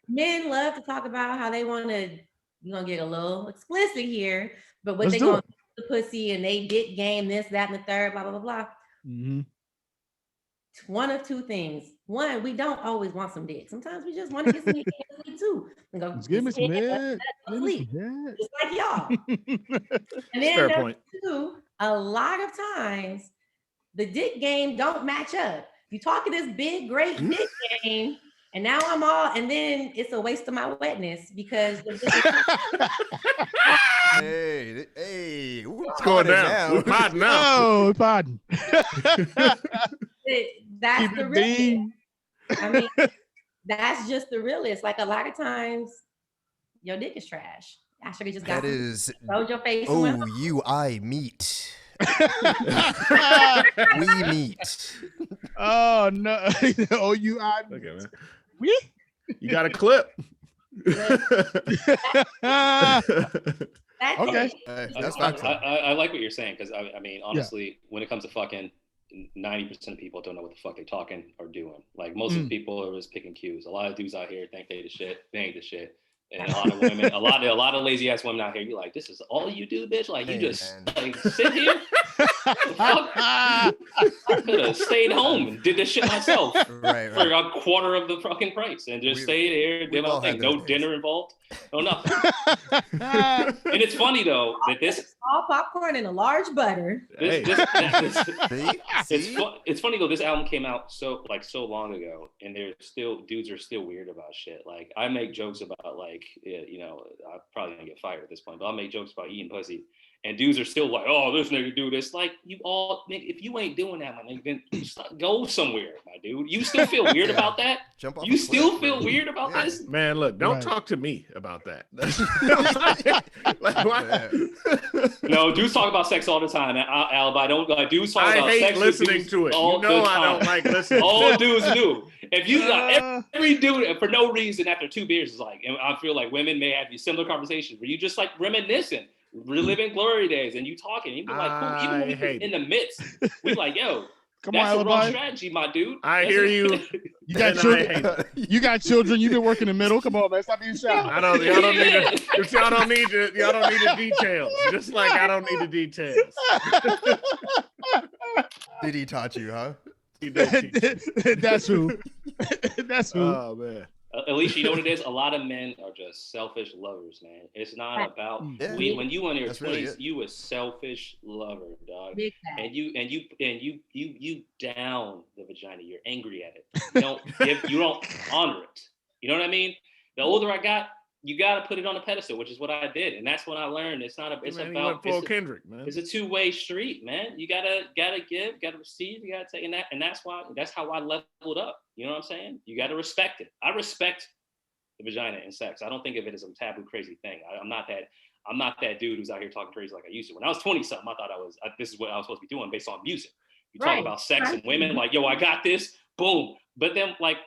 Speaker 4: men love to talk about how they want to. You're gonna get a little explicit here, but what they gonna do the pussy and they get game this, that, and the third, blah blah blah blah.
Speaker 2: Mm-hmm.
Speaker 4: One of two things. One, we don't always want some dick. Sometimes we just want to get some dick too. And go,
Speaker 2: give me some head.
Speaker 4: Just like y'all. And then number 2, a lot of times the dick game don't match up. You talking this big, great dick game, and now I'm all, and then it's a waste of my wetness because
Speaker 5: hey,
Speaker 1: what's going down? We're podding now.
Speaker 2: Oh, we're podding.
Speaker 4: That's the realist. I mean, that's just the realist. Like a lot of times, your dick is trash. I should have just got showed your face.
Speaker 5: I meet. We meet.
Speaker 2: Oh no! I.
Speaker 1: Okay, man. You got a clip.
Speaker 2: Okay.
Speaker 5: That's factual.
Speaker 3: I like what you're saying because I mean, honestly, when it comes to fucking, 90% of people don't know what the fuck they're talking or doing. Like most of the people are just picking cues. A lot of dudes out here think they the shit. They ain't the shit. And a lot of women, a lot of lazy ass women out here, you're like, this is all you do, bitch? Like you just like sit here? I could have stayed home and did this shit myself for a quarter of the fucking price and just stayed here, did my thing. No dinner involved, no nothing. And it's funny though that this
Speaker 4: all popcorn and a large butter.
Speaker 3: It's funny though. This album came out so long ago, and dudes are still weird about shit. Like I make jokes about like, I'm probably gonna get fired at this point, but I'll make jokes about eating pussy. And dudes are still like, oh, this nigga do this. Like, you all, nigga, if you ain't doing that, my nigga, then go somewhere, my dude. You still feel weird about that? You still feel weird about this?
Speaker 1: Man, look, don't talk to me about that.
Speaker 3: No, dudes talk about sex all the time. Alibi, don't like dudes talk about sex.
Speaker 1: I hate listening to it. I don't like listening.
Speaker 3: All dudes do. If you every dude for no reason after 2 beers is like, and I feel like women may have these similar conversations where you just like reminiscing. Reliving glory days, and you talking, you be like, even when we in the midst, we like, yo, that's the wrong strategy, my dude.
Speaker 1: I hear you.
Speaker 2: You got children. You got children. You've been working the middle. Come on, man, stop being shy.
Speaker 1: Y'all don't need the details. Just like I don't need the details.
Speaker 5: Did he taught you, huh?
Speaker 1: He did.
Speaker 2: That's who. That's who.
Speaker 1: Oh man.
Speaker 3: Alicia, you know what it is? A lot of men are just selfish lovers, man. It's not about when you in your 20s, you a selfish lover, dog. And you down the vagina. You're angry at it. You don't honor it. You know what I mean? The older I got, you got to put it on a pedestal, which is what I did, and that's when I learned it's not a. It's
Speaker 1: man,
Speaker 3: about
Speaker 1: Kendrick, man.
Speaker 3: It's a 2-way street, man. You gotta give, gotta receive, you gotta take, and that's how I leveled up. You know what I'm saying? You gotta respect it. I respect the vagina and sex. I don't think of it as a taboo, crazy thing. I'm not that. I'm not that dude who's out here talking crazy like I used to. When I was 20 something, I thought this is what I was supposed to be doing based on music. You talk about sex and women, like, yo, I got this, boom. But then, like,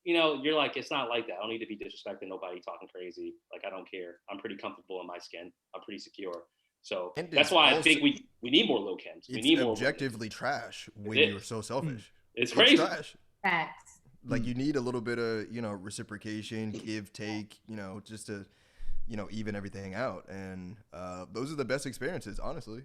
Speaker 3: you know, you're like, it's not like that. I don't need to be disrespecting nobody, talking crazy. Like, I don't care. I'm pretty comfortable in my skin. I'm pretty secure. So that's why I think we need more Lil Kims. We need more
Speaker 5: objectively trash when you're so selfish.
Speaker 3: It's crazy.
Speaker 5: Trash.
Speaker 4: Facts.
Speaker 5: Like, you need a little bit of, you know, reciprocation, give, take, you know, just to, you know, even everything out. And those are the best experiences, honestly.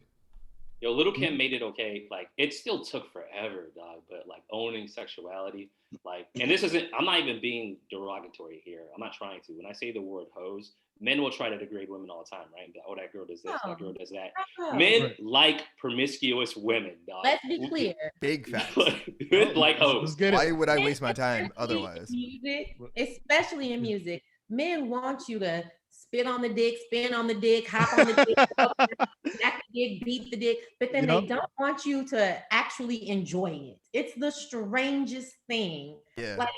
Speaker 3: Yo, Lil Kim made it okay. Like, it still took forever, dog. But like owning sexuality, like, and this isn't. I'm not even being derogatory here. I'm not trying to. When I say the word hose, men will try to degrade women all the time, right? Oh, that girl does this. That girl does that. Men like promiscuous women, dog.
Speaker 4: Let's be clear.
Speaker 5: Big facts.
Speaker 3: Like hoes.
Speaker 5: Why would I waste my time otherwise?
Speaker 4: Music, especially in music, men want you to spit on the dick, spin on the dick, hop on the dick, back the dick, beat the dick, but then they don't want you to actually enjoy it. It's the strangest thing.
Speaker 5: Yeah.
Speaker 4: Like,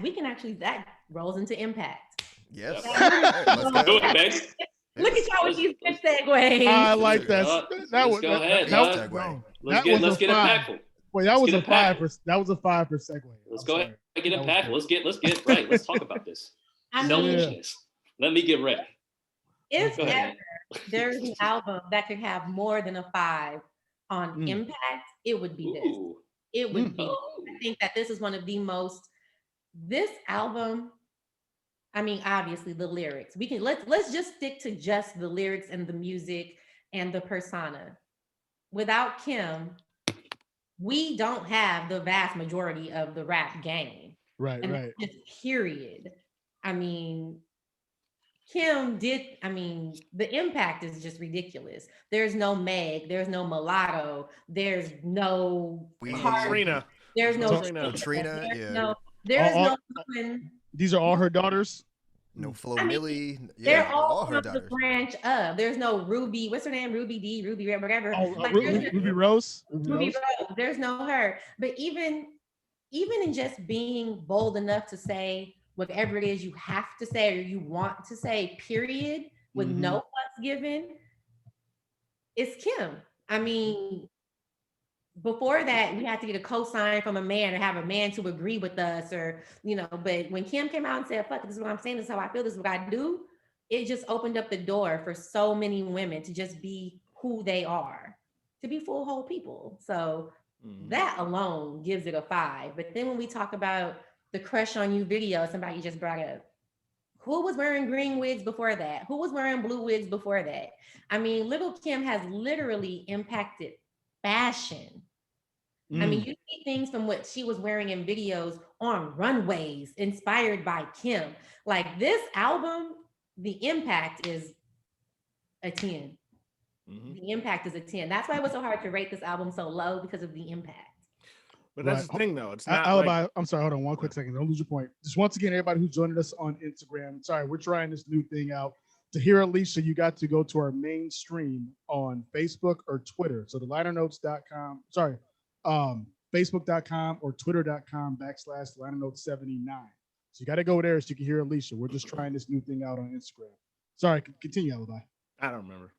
Speaker 4: we can actually, that rolls into impact.
Speaker 5: Yes.
Speaker 3: Let's do it, babe.
Speaker 4: Look at y'all with these good segues.
Speaker 2: I like that.
Speaker 3: Let's get impactful.
Speaker 2: Wait, that was a 5 for segue.
Speaker 3: Let's go ahead and get impactful. Let's get right. Let's talk about this. Selfishness. Let me get ready.
Speaker 4: If ever there's an album that could have more than a 5 on impact, it would be this. It would be. I think that this is one of the most. This album. I mean, obviously the lyrics. We can let's just stick to just the lyrics and the music and the persona. Without Kim, we don't have the vast majority of the rap game.
Speaker 2: Right.
Speaker 4: Just period. I mean, Kim did. I mean, the impact is just ridiculous. There's no Meg. There's no Mulatto. There's no
Speaker 1: Trina.
Speaker 4: There's no
Speaker 5: Trina.
Speaker 4: There's no.
Speaker 2: These are all her daughters.
Speaker 5: No Flo Millie.
Speaker 4: They're all her daughters. The branch of. There's no Ruby. What's her name? Ruby D. Ruby whatever.
Speaker 2: Ruby Rose.
Speaker 4: Ruby Rose. There's no her. But even in just being bold enough to say whatever it is you have to say or you want to say, period, with no fuss given, it's Kim. I mean, before that, we had to get a cosign from a man or have a man to agree with us, or, you know, but when Kim came out and said, fuck, this is what I'm saying, this is how I feel, this is what I do, it just opened up the door for so many women to just be who they are, to be full whole people. So that alone gives it a 5. But then when we talk about the Crush on You video, somebody just brought up, who was wearing green wigs before that? Who was wearing blue wigs before that? I mean, Lil Kim has literally impacted fashion. I mean, you see things from what she was wearing in videos on runways inspired by Kim. Like, this album, the impact is a 10. The impact is a 10. That's why it was so hard to rate this album so low, because of the impact.
Speaker 1: But that's the thing, though. It's not
Speaker 2: Alibi. I'm sorry. Hold on 1 quick second. Don't lose your point. Just once again, everybody who's joining us on Instagram. Sorry, we're trying this new thing out. To hear Alicia, you got to go to our main stream on Facebook or Twitter. So the linernotes.com. Sorry. Facebook.com or Twitter.com/linernotes79. So you got to go there so you can hear Alicia. We're just trying this new thing out on Instagram. Sorry, continue, Alibi.
Speaker 1: I don't remember.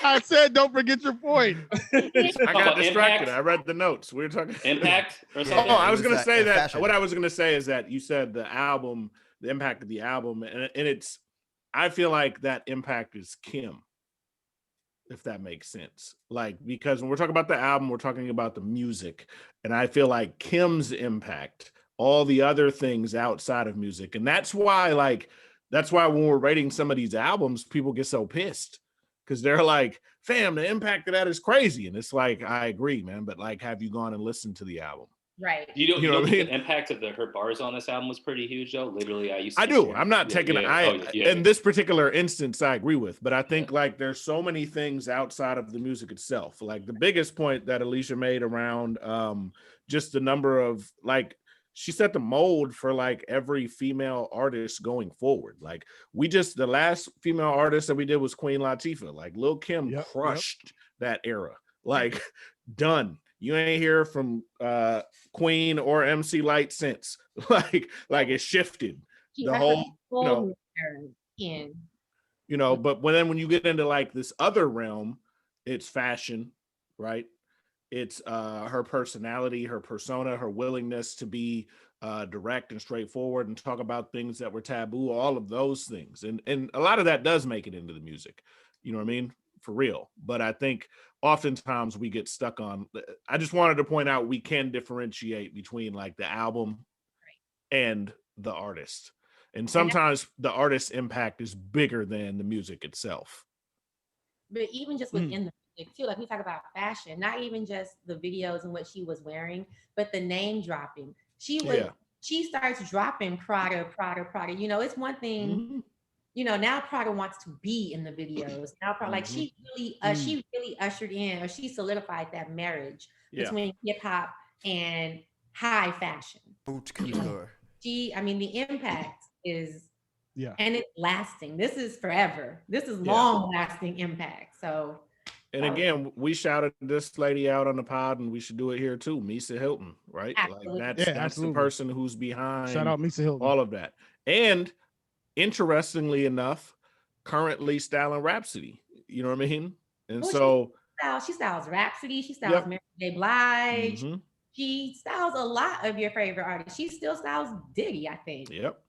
Speaker 2: I said, don't forget your point.
Speaker 1: I got distracted. I read the notes. We were talking
Speaker 3: impact or something.
Speaker 1: Oh, I was going to say that. What I was going to say is that you said the album, the impact of the album, and it's. I feel like that impact is Kim. If that makes sense. Like, because when we're talking about the album, we're talking about the music. And I feel like Kim's impact, all the other things outside of music. And that's why when we're rating some of these albums, people get so pissed. Because they're like, fam, the impact of that is crazy. And it's like, I agree, man. But like, have you gone and listened to the album?
Speaker 4: Right.
Speaker 3: You know what I mean? The impact of her bars on this album was pretty huge, though. Literally, I do.
Speaker 1: I'm not taking in this particular instance, I agree with, but I think like there's so many things outside of the music itself. Like the biggest point that Alicia made around just the number of, like, she set the mold for like every female artist going forward. Like the last female artist that we did was Queen Latifah. Like Lil Kim crushed that era. Like done. You ain't hear from Queen or MC Light since. like it shifted. The whole,
Speaker 4: in.
Speaker 1: You know, but when you get into like this other realm, it's fashion, right? It's her personality, her persona, her willingness to be direct and straightforward and talk about things that were taboo, all of those things. And a lot of that does make it into the music. You know what I mean? For real. But I think oftentimes we get stuck on, I just wanted to point out we can differentiate between like the album and the artist. And sometimes the artist's impact is bigger than the music itself.
Speaker 4: But even just within the music too, like we talk about fashion, not even just the videos and what she was wearing, but the name dropping. She starts dropping Prada. You know, it's one thing, you know, now Prada wants to be in the videos. Now Prada, like she really ushered in, or she solidified that marriage between hip hop and high fashion. I mean, the impact is and it's lasting. This is forever. This is long lasting impact. So
Speaker 1: and again, we shouted this lady out on the pod, and we should do it here too. Misa Hilton, right?
Speaker 4: Absolutely.
Speaker 1: Like that's the person who's behind
Speaker 2: shout out Misa Hilton.
Speaker 1: All of that. And interestingly enough, currently styling Rhapsody. You know what I mean? And so
Speaker 4: she styles Rhapsody, she styles Mary J. Blige. She styles a lot of your favorite artists. She still styles Diddy, I think.
Speaker 1: Yep.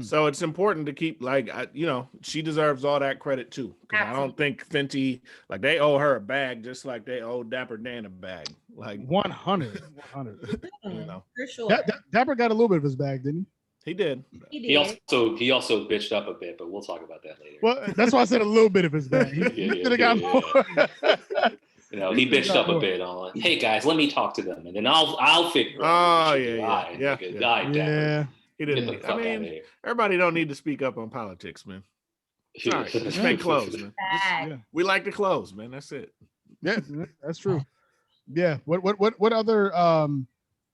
Speaker 1: So it's important to keep like, you know, she deserves all that credit too. Because I don't think Fenty, like they owe her a bag just like they owe Dapper Dan a bag. Like
Speaker 2: 100.
Speaker 1: You know,
Speaker 4: for sure.
Speaker 2: Dapper got a little bit of his bag, didn't he?
Speaker 1: He did.
Speaker 3: He also bitched up a bit, but we'll talk about that later.
Speaker 2: Well, that's why I said a little bit of his bag. He could have got more.
Speaker 3: You know, he bitched up a bit on, hey guys, let me talk to them, and then I'll figure out.
Speaker 1: Yeah. He didn't. I mean, everybody don't need to speak up on politics, man. Sorry, just make clothes, man. We like the clothes, man. That's it.
Speaker 2: Yeah, that's true. Yeah. What other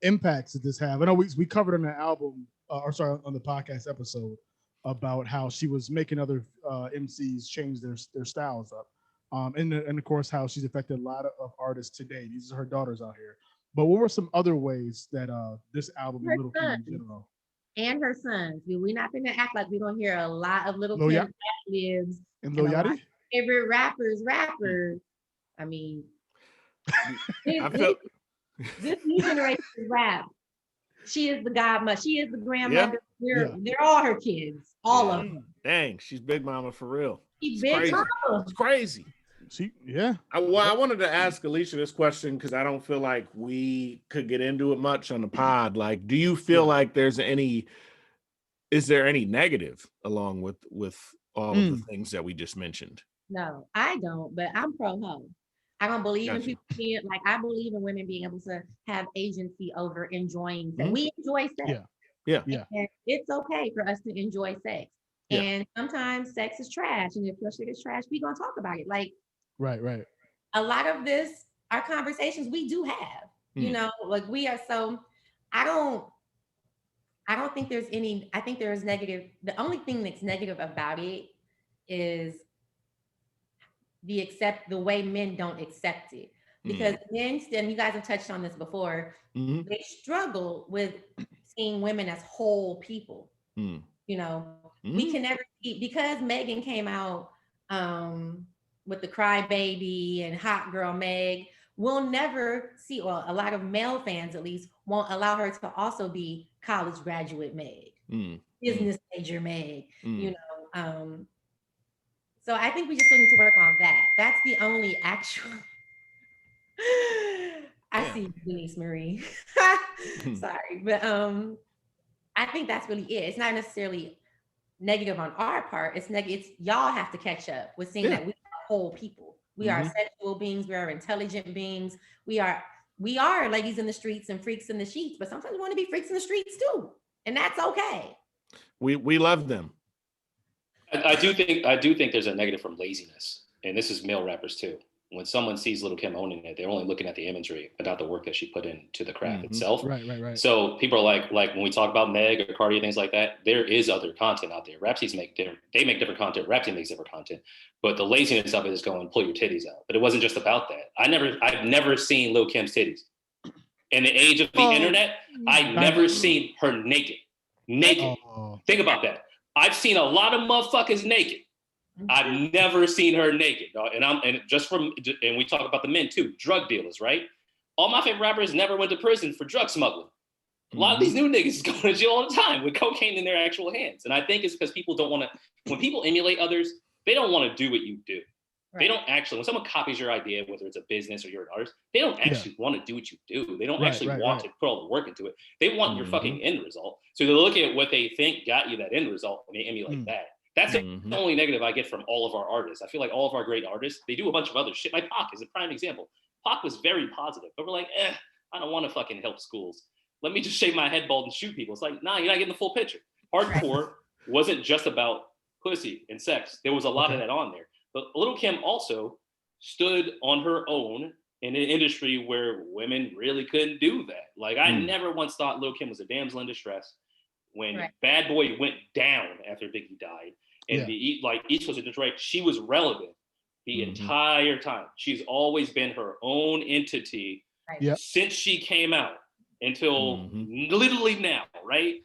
Speaker 2: impacts did this have? I know we covered on the album, on the podcast episode about how she was making other MCs change their styles up. And of course, how she's affected a lot of artists today. These are her daughters out here. But what were some other ways that this album, Little Kim in general,
Speaker 4: and her sons? We're not going to act like we're going to hear a lot of Little Kim lives
Speaker 2: and Lil Yachty,
Speaker 4: favorite rappers. I mean, this new generation rap. She is the godmother. She is the grandmother. They're all her kids. All of them.
Speaker 1: Dang, she's big mama for real.
Speaker 4: She's big mama.
Speaker 1: It's crazy. I wanted to ask Alicia this question because I don't feel like we could get into it much on the pod. Like, do you feel like is there any negative along with all of the things that we just mentioned?
Speaker 4: No, I don't, but I'm pro-ho. I don't believe in people being like, I believe in women being able to have agency over enjoying sex. We enjoy sex.
Speaker 2: Yeah.
Speaker 4: And it's okay for us to enjoy sex. And sometimes sex is trash. And especially if it's trash, we're gonna talk about it. Like,
Speaker 2: right.
Speaker 4: A lot of this, our conversations we do have, you know, like we are so I don't think there's any, I think there's negative. The only thing that's negative about it is the way men don't accept it. Because men, and you guys have touched on this before, they struggle with seeing women as whole people. You know, we can never see, because Megan came out with the Cry Baby and Hot Girl Meg, we'll never see, or a lot of male fans at least won't allow her to also be college graduate Meg, business major Meg, you know. So I think we just need to work on that. That's the only actual. I see Denise Marie. Sorry, but I think that's really it. It's not necessarily negative on our part. It's negative. It's y'all have to catch up with seeing that we are whole people. We are sexual beings. We are intelligent beings. We are ladies in the streets and freaks in the sheets. But sometimes we want to be freaks in the streets too, and that's okay.
Speaker 1: We love them.
Speaker 3: I do think there's a negative from laziness, and this is male rappers too. When someone sees Little Kim owning it, they're only looking at the imagery, but not the work that she put into the craft itself.
Speaker 2: Right.
Speaker 3: So people are like when we talk about Meg or Cardi, things like that, there is other content out there. Rhapsodies make different content. Rhapsody makes different content, but the laziness of it is going, pull your titties out. But it wasn't just about that. I've never seen Lil Kim's titties. In the age of the internet, I've never seen her naked. Think about that. I've seen a lot of motherfuckers naked. I've never seen her naked, dog. And we talk about the men too, drug dealers, right? All my favorite rappers never went to prison for drug smuggling. A lot of these new niggas go to jail all the time with cocaine in their actual hands. And I think it's because people don't want to, when people emulate others, they don't want to do what you do. Right. They don't actually, when someone copies your idea, whether it's a business or you're an artist, they don't actually want to do what you do. They don't want to put all the work into it. They want your fucking end result. So they look at what they think got you that end result and they emulate that. That's the only negative I get from all of our artists. I feel like all of our great artists, they do a bunch of other shit. Like Pac is a prime example. Pac was very positive, but we're like, I don't want to fucking help schools. Let me just shave my head bald and shoot people. It's like, nah, you're not getting the full picture. Hardcore wasn't just about pussy and sex. There was a lot of that on there. But Lil' Kim also stood on her own in an industry where women really couldn't do that. Like I never once thought Lil' Kim was a damsel in distress. When Bad Boy went down after Biggie died, and the East Coast of Detroit, she was relevant the entire time. She's always been her own entity since she came out until literally now, right?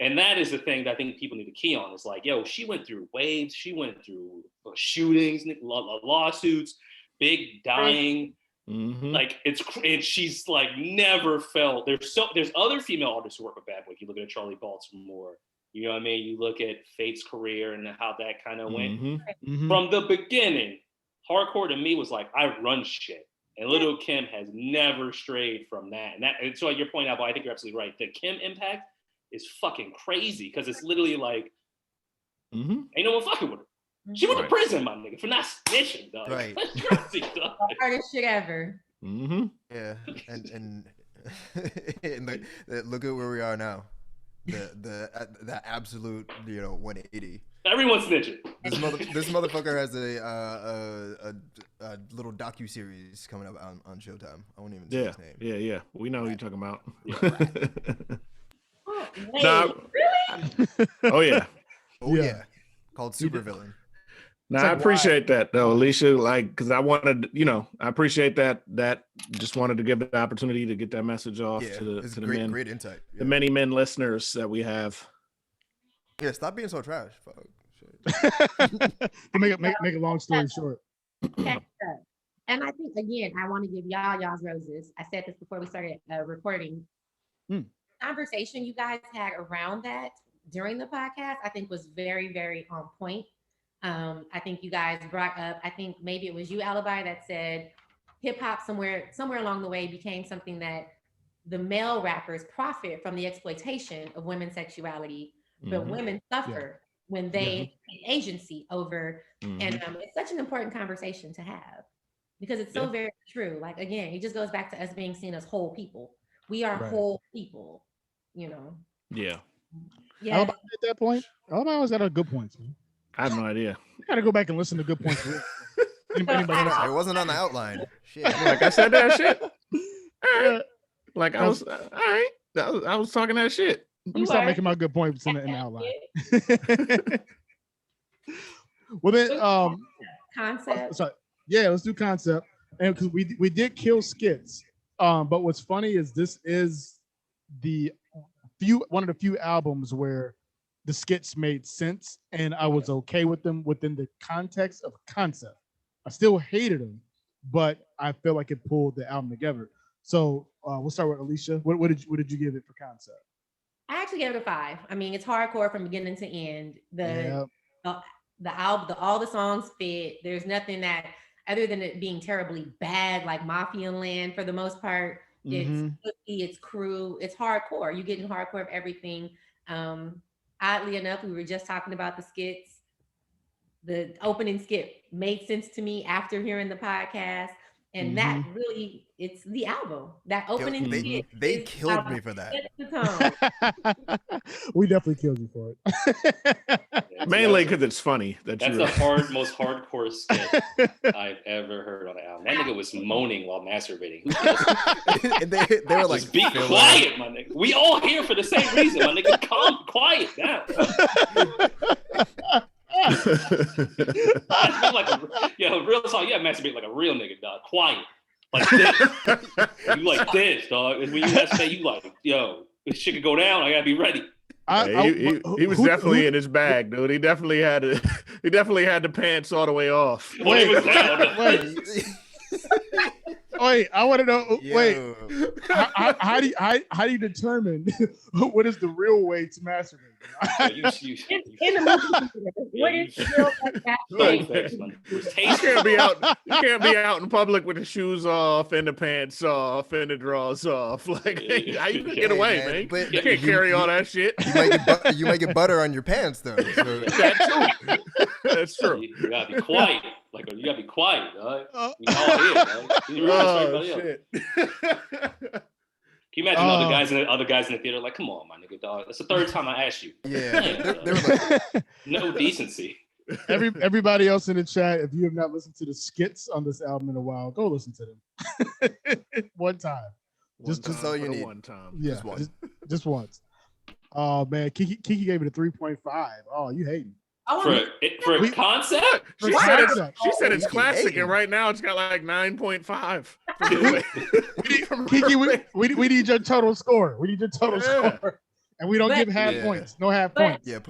Speaker 3: And that is the thing that I think people need to key on. It's like, yo, she went through waves, she went through shootings, lawsuits, big dying. Like and she's like never felt. There's other female artists who work with Bad Boy. If you look at Charlie Baltimore, you know what I mean. You look at Fate's career and how that kind of went from the beginning. Hardcore to me was like I run shit, and Lil' Kim has never strayed from that. And so your point out, I think you're absolutely right. The Kim impact is fucking crazy because it's literally like ain't no one fucking with her. She went to prison, my nigga, for not snitching, dog.
Speaker 5: Right.
Speaker 3: Crazy, dog.
Speaker 4: The hardest shit ever.
Speaker 5: Yeah, and look at where we are now. The absolute 180.
Speaker 3: Everyone's snitching.
Speaker 5: This motherfucker has a little docu-series coming up on Showtime. I won't even say his name.
Speaker 1: Yeah. We know who you're talking about.
Speaker 4: Really?
Speaker 1: Oh yeah.
Speaker 5: Yeah. Called Supervillain.
Speaker 1: No, I appreciate that though, Alicia. Like, because I wanted, I appreciate that. Just wanted to give the opportunity to get that message off to the men.
Speaker 5: Great insight.
Speaker 1: The many men listeners that we have.
Speaker 5: Yeah, stop being so trash. Fuck.
Speaker 2: To make a long story short.
Speaker 4: And I think again, I want to give y'all's roses. I said this before we started recording. Conversation you guys had around that during the podcast, I think was very, very on point. I think you guys brought up, I think maybe it was you, Alibi, that said hip hop somewhere along the way became something that the male rappers profit from the exploitation of women's sexuality, but women suffer when they take agency over. And it's such an important conversation to have because it's so very true. Like, again, it just goes back to us being seen as whole people. We are whole people,
Speaker 1: Yeah.
Speaker 2: Alibi at that point, Alibi always got a good points, man.
Speaker 1: I have no idea.
Speaker 2: You gotta go back and listen to good points.
Speaker 5: It wasn't on the outline. Shit.
Speaker 1: Like I said that shit. All right. Like I was all right. I was talking that shit.
Speaker 2: Let me stop making my good points in the outline. Well then,
Speaker 4: concept.
Speaker 2: Sorry. Yeah, let's do concept. And because we did kill skits. But what's funny is this is one of the few albums where the skits made sense and I was okay with them within the context of concept. I still hated them, but I feel like it pulled the album together. So we'll start with Alicia. What did you give it for concept?
Speaker 4: I actually gave it a 5. I mean, it's hardcore from beginning to end. The album, all the songs fit. There's nothing that, other than it being terribly bad, like Mafia Land for the most part. It's crew. It's hardcore. You're getting hardcore of everything. Oddly enough, we were just talking about the skits. The opening skit made sense to me after hearing the podcast. And that really, it's the album. That opening skit.
Speaker 5: They killed me for that.
Speaker 2: We definitely killed you for it.
Speaker 1: Mainly because it's funny.
Speaker 3: That's the most hardcore skit I've ever heard on the album. That nigga was moaning while masturbating.
Speaker 5: And they were like,
Speaker 3: be quiet, my nigga. We all here for the same reason, my nigga. Calm, quiet down. Real talk. Yeah, masturbate like a real nigga, dog. Quiet, like this. You like this, dog. And when you have to say, you like, yo, this shit could go down. I gotta be ready.
Speaker 1: He was definitely in his bag, dude. He definitely had the pants all the way off.
Speaker 2: Wait,
Speaker 3: was down.
Speaker 2: wait, I want to know.
Speaker 5: Yo.
Speaker 2: Wait, how do you determine what is the real way to masturbate?
Speaker 4: In the movie, what is real masturbation?
Speaker 1: You can't be out in public with the shoes off and the pants off and the drawers off. Like, how you gonna get away, man?
Speaker 5: But
Speaker 1: You can't carry all that shit.
Speaker 5: You might get butter on your pants though. So.
Speaker 1: That too. That's true.
Speaker 3: You gotta be quiet. Like, you gotta be quiet, dog. We all here, dog. You really
Speaker 1: shit.
Speaker 3: Can you imagine other guys in the theater like, come on, my nigga, dog. That's the third time I asked you.
Speaker 5: Yeah, they were like,
Speaker 3: no decency.
Speaker 2: Everybody else in the chat, if you have not listened to the skits on this album in a while, go listen to them. One time. Just
Speaker 5: all you need.
Speaker 1: One time.
Speaker 2: Yeah, just once. Oh man, Kiki gave it a 3.5. Oh, you hating.
Speaker 3: For a concept?
Speaker 1: She said it's classic, and right now it's got like 9.5.
Speaker 2: Kiki, we need your total score. We need your total score. And we don't give half points. No half points.
Speaker 5: Yeah,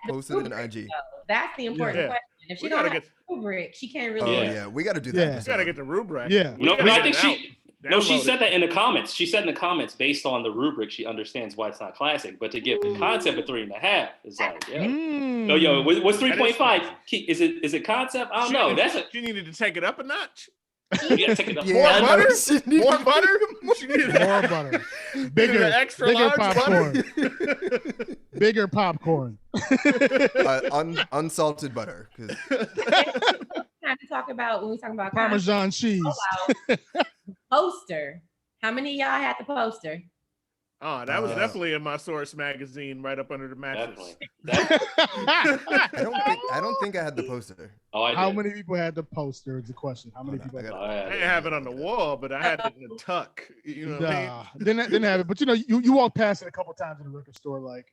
Speaker 5: post it in IG.
Speaker 4: That's the important question. If she don't have the rubric, she can't really.
Speaker 5: Oh yeah, we got to do that.
Speaker 1: We got to get the rubric.
Speaker 2: Yeah.
Speaker 3: No, I think she said that in the comments. She said in the comments, based on the rubric, she understands why it's not classic. But to give the concept a 3.5 is like, yo, what's 3.5? Is it concept? I don't know.
Speaker 1: She needed to take it up a notch.
Speaker 3: You gotta take it up.
Speaker 1: More butter? More butter? She needed
Speaker 2: more butter. Bigger popcorn. Bigger popcorn.
Speaker 5: Unsalted butter.
Speaker 4: Time to talk about when we talk about
Speaker 2: Parmesan cheese.
Speaker 4: Poster. How many of y'all had the poster?
Speaker 1: Oh, that was definitely in my Source magazine, right up under the mattress.
Speaker 5: I don't think I had the poster.
Speaker 3: Oh, I did.
Speaker 2: How many people had the poster? Is the question. How many people?
Speaker 1: I didn't have it on the wall, but I had it in the tuck. You know what I mean?
Speaker 2: Didn't have it, but you walked past it a couple times in the record store, like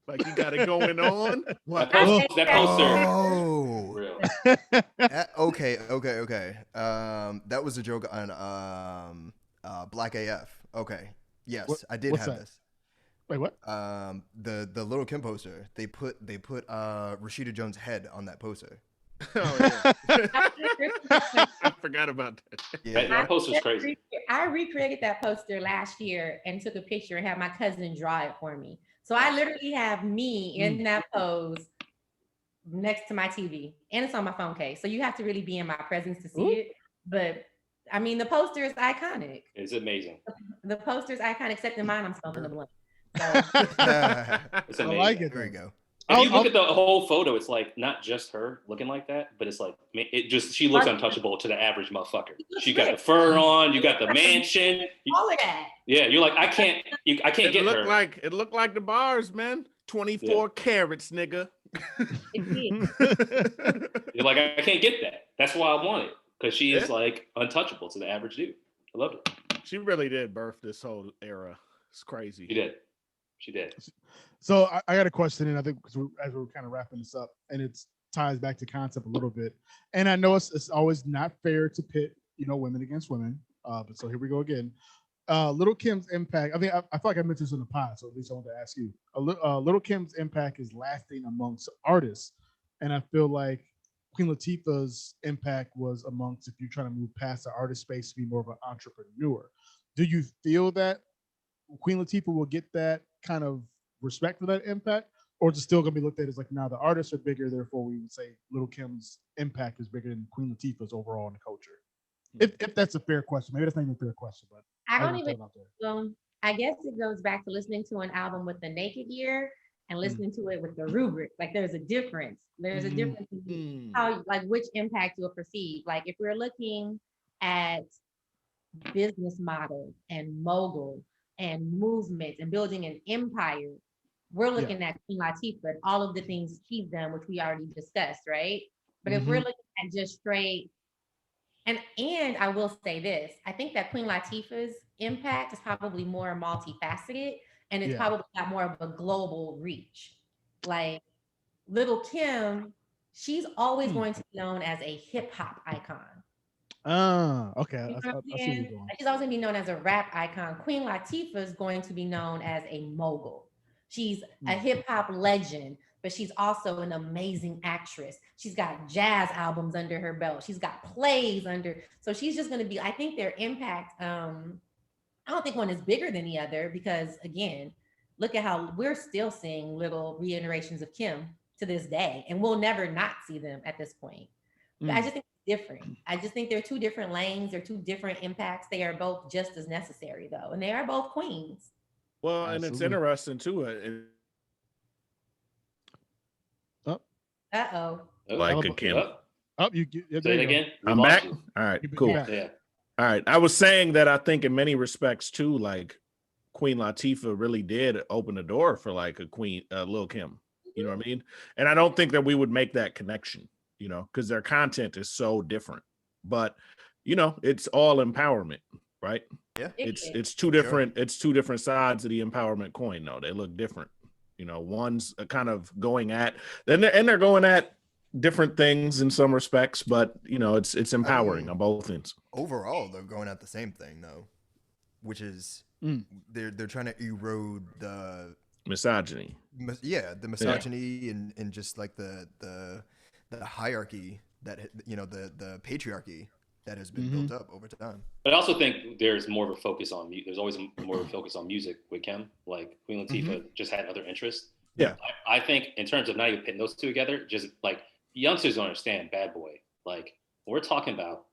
Speaker 1: you got it going on.
Speaker 3: That poster.
Speaker 5: Oh. Okay. That was a joke on Black AF. Okay. Yes, I did have this.
Speaker 2: Wait, what?
Speaker 5: The Little Kim poster. They put Rashida Jones' head on that poster.
Speaker 1: Oh yeah. I forgot about that.
Speaker 3: Yeah, that poster's crazy.
Speaker 4: I recreated that poster last year and took a picture and had my cousin draw it for me. So I literally have me in that pose next to my TV, and it's on my phone case. So you have to really be in my presence to see it. But I mean, the poster is iconic.
Speaker 3: It's amazing.
Speaker 4: The poster is iconic, except in mine, I'm smoking the blunt. So.
Speaker 3: It's amazing.
Speaker 2: I like it.
Speaker 5: There you go.
Speaker 3: If you look at the whole photo, it's like not just her looking like that, but it's like she looks untouchable to the average motherfucker. She got the fur on, you got the mansion,
Speaker 4: all of that.
Speaker 3: Yeah, you're like, I can't get her.
Speaker 1: It looked like the bars, man. 24 carats, nigga.
Speaker 3: You're like, I can't get that. That's why I want it, because she is like untouchable to the average dude. I love it.
Speaker 1: She really did birth this whole era. It's crazy.
Speaker 3: She did.
Speaker 2: So I got a question, and I think as we're kind of wrapping this up, and it ties back to concept a little bit. And I know it's always not fair to pit, women against women. But so here we go again. Little Kim's impact. I mean, I feel like I mentioned this in the pod, so at least I want to ask you. Little Kim's impact is lasting amongst artists, and I feel like Queen Latifah's impact was amongst, if you're trying to move past the artist space to be more of an entrepreneur. Do you feel that Queen Latifah will get that kind of respect for that impact, or is it still going to be looked at as like, now the artists are bigger, therefore we would say Little Kim's impact is bigger than Queen Latifah's overall in the culture? If that's a fair question. Maybe that's not even a fair question, but
Speaker 4: I don't even. I guess it goes back to listening to an album with the naked ear and listening to it with the rubric. Like there's a difference. There's a difference in how, like, which impact you'll perceive. Like if we're looking at business model and mogul and movement and building an empire, we're looking at Queen Latifah and all of the things she's done, which we already discussed, right? But if we're looking at just straight, and I will say this, I think that Queen Latifah's impact is probably more multifaceted, and it's probably got more of a global reach. Like Little Kim, she's always going to be known as a hip hop icon.
Speaker 2: Okay.
Speaker 4: You know
Speaker 2: I
Speaker 4: what
Speaker 2: see
Speaker 4: I'm
Speaker 2: where
Speaker 4: saying?
Speaker 2: you're going.
Speaker 4: She's always going to be known as a rap icon. Queen Latifah is going to be known as a mogul. She's a hip hop legend, but she's also an amazing actress. She's got jazz albums under her belt. She's got plays under. So she's just going to be, I think their impact, I don't think one is bigger than the other because, again, look at how we're still seeing little reiterations of Kim to this day, and we'll never not see them at this point. But I just think it's different. I just think they're two different lanes. They're two different impacts. They are both just as necessary, though, and they are both queens.
Speaker 1: Well, and it's interesting too.
Speaker 4: Uh-oh.
Speaker 1: Like a Kim.
Speaker 2: You
Speaker 3: say it again.
Speaker 1: I'm back. You. All right, cool.
Speaker 3: Yeah.
Speaker 1: All right. I was saying that I think in many respects too, like Queen Latifah really did open the door for like a Queen, Lil Kim. You know what I mean? And I don't think that we would make that connection, you know, because their content is so different. But you know, it's all empowerment, right?
Speaker 5: Yeah.
Speaker 1: It's two different sides of the empowerment coin, though. They look different. You know, one's kind of going at they're going at different things in some respects, but you know, it's empowering on both ends.
Speaker 5: Overall, they're going at the same thing though, which is they're trying to erode the
Speaker 1: misogyny.
Speaker 5: The misogyny and just like the hierarchy that, you know, the patriarchy that has been built up over time.
Speaker 3: But I also think there's more of a focus on there's always more of a focus on music with Kim. Like Queen Latifah just had other interests.
Speaker 1: Yeah.
Speaker 3: I think in terms of not even putting those two together, just like youngsters don't understand Bad Boy. Like we're talking about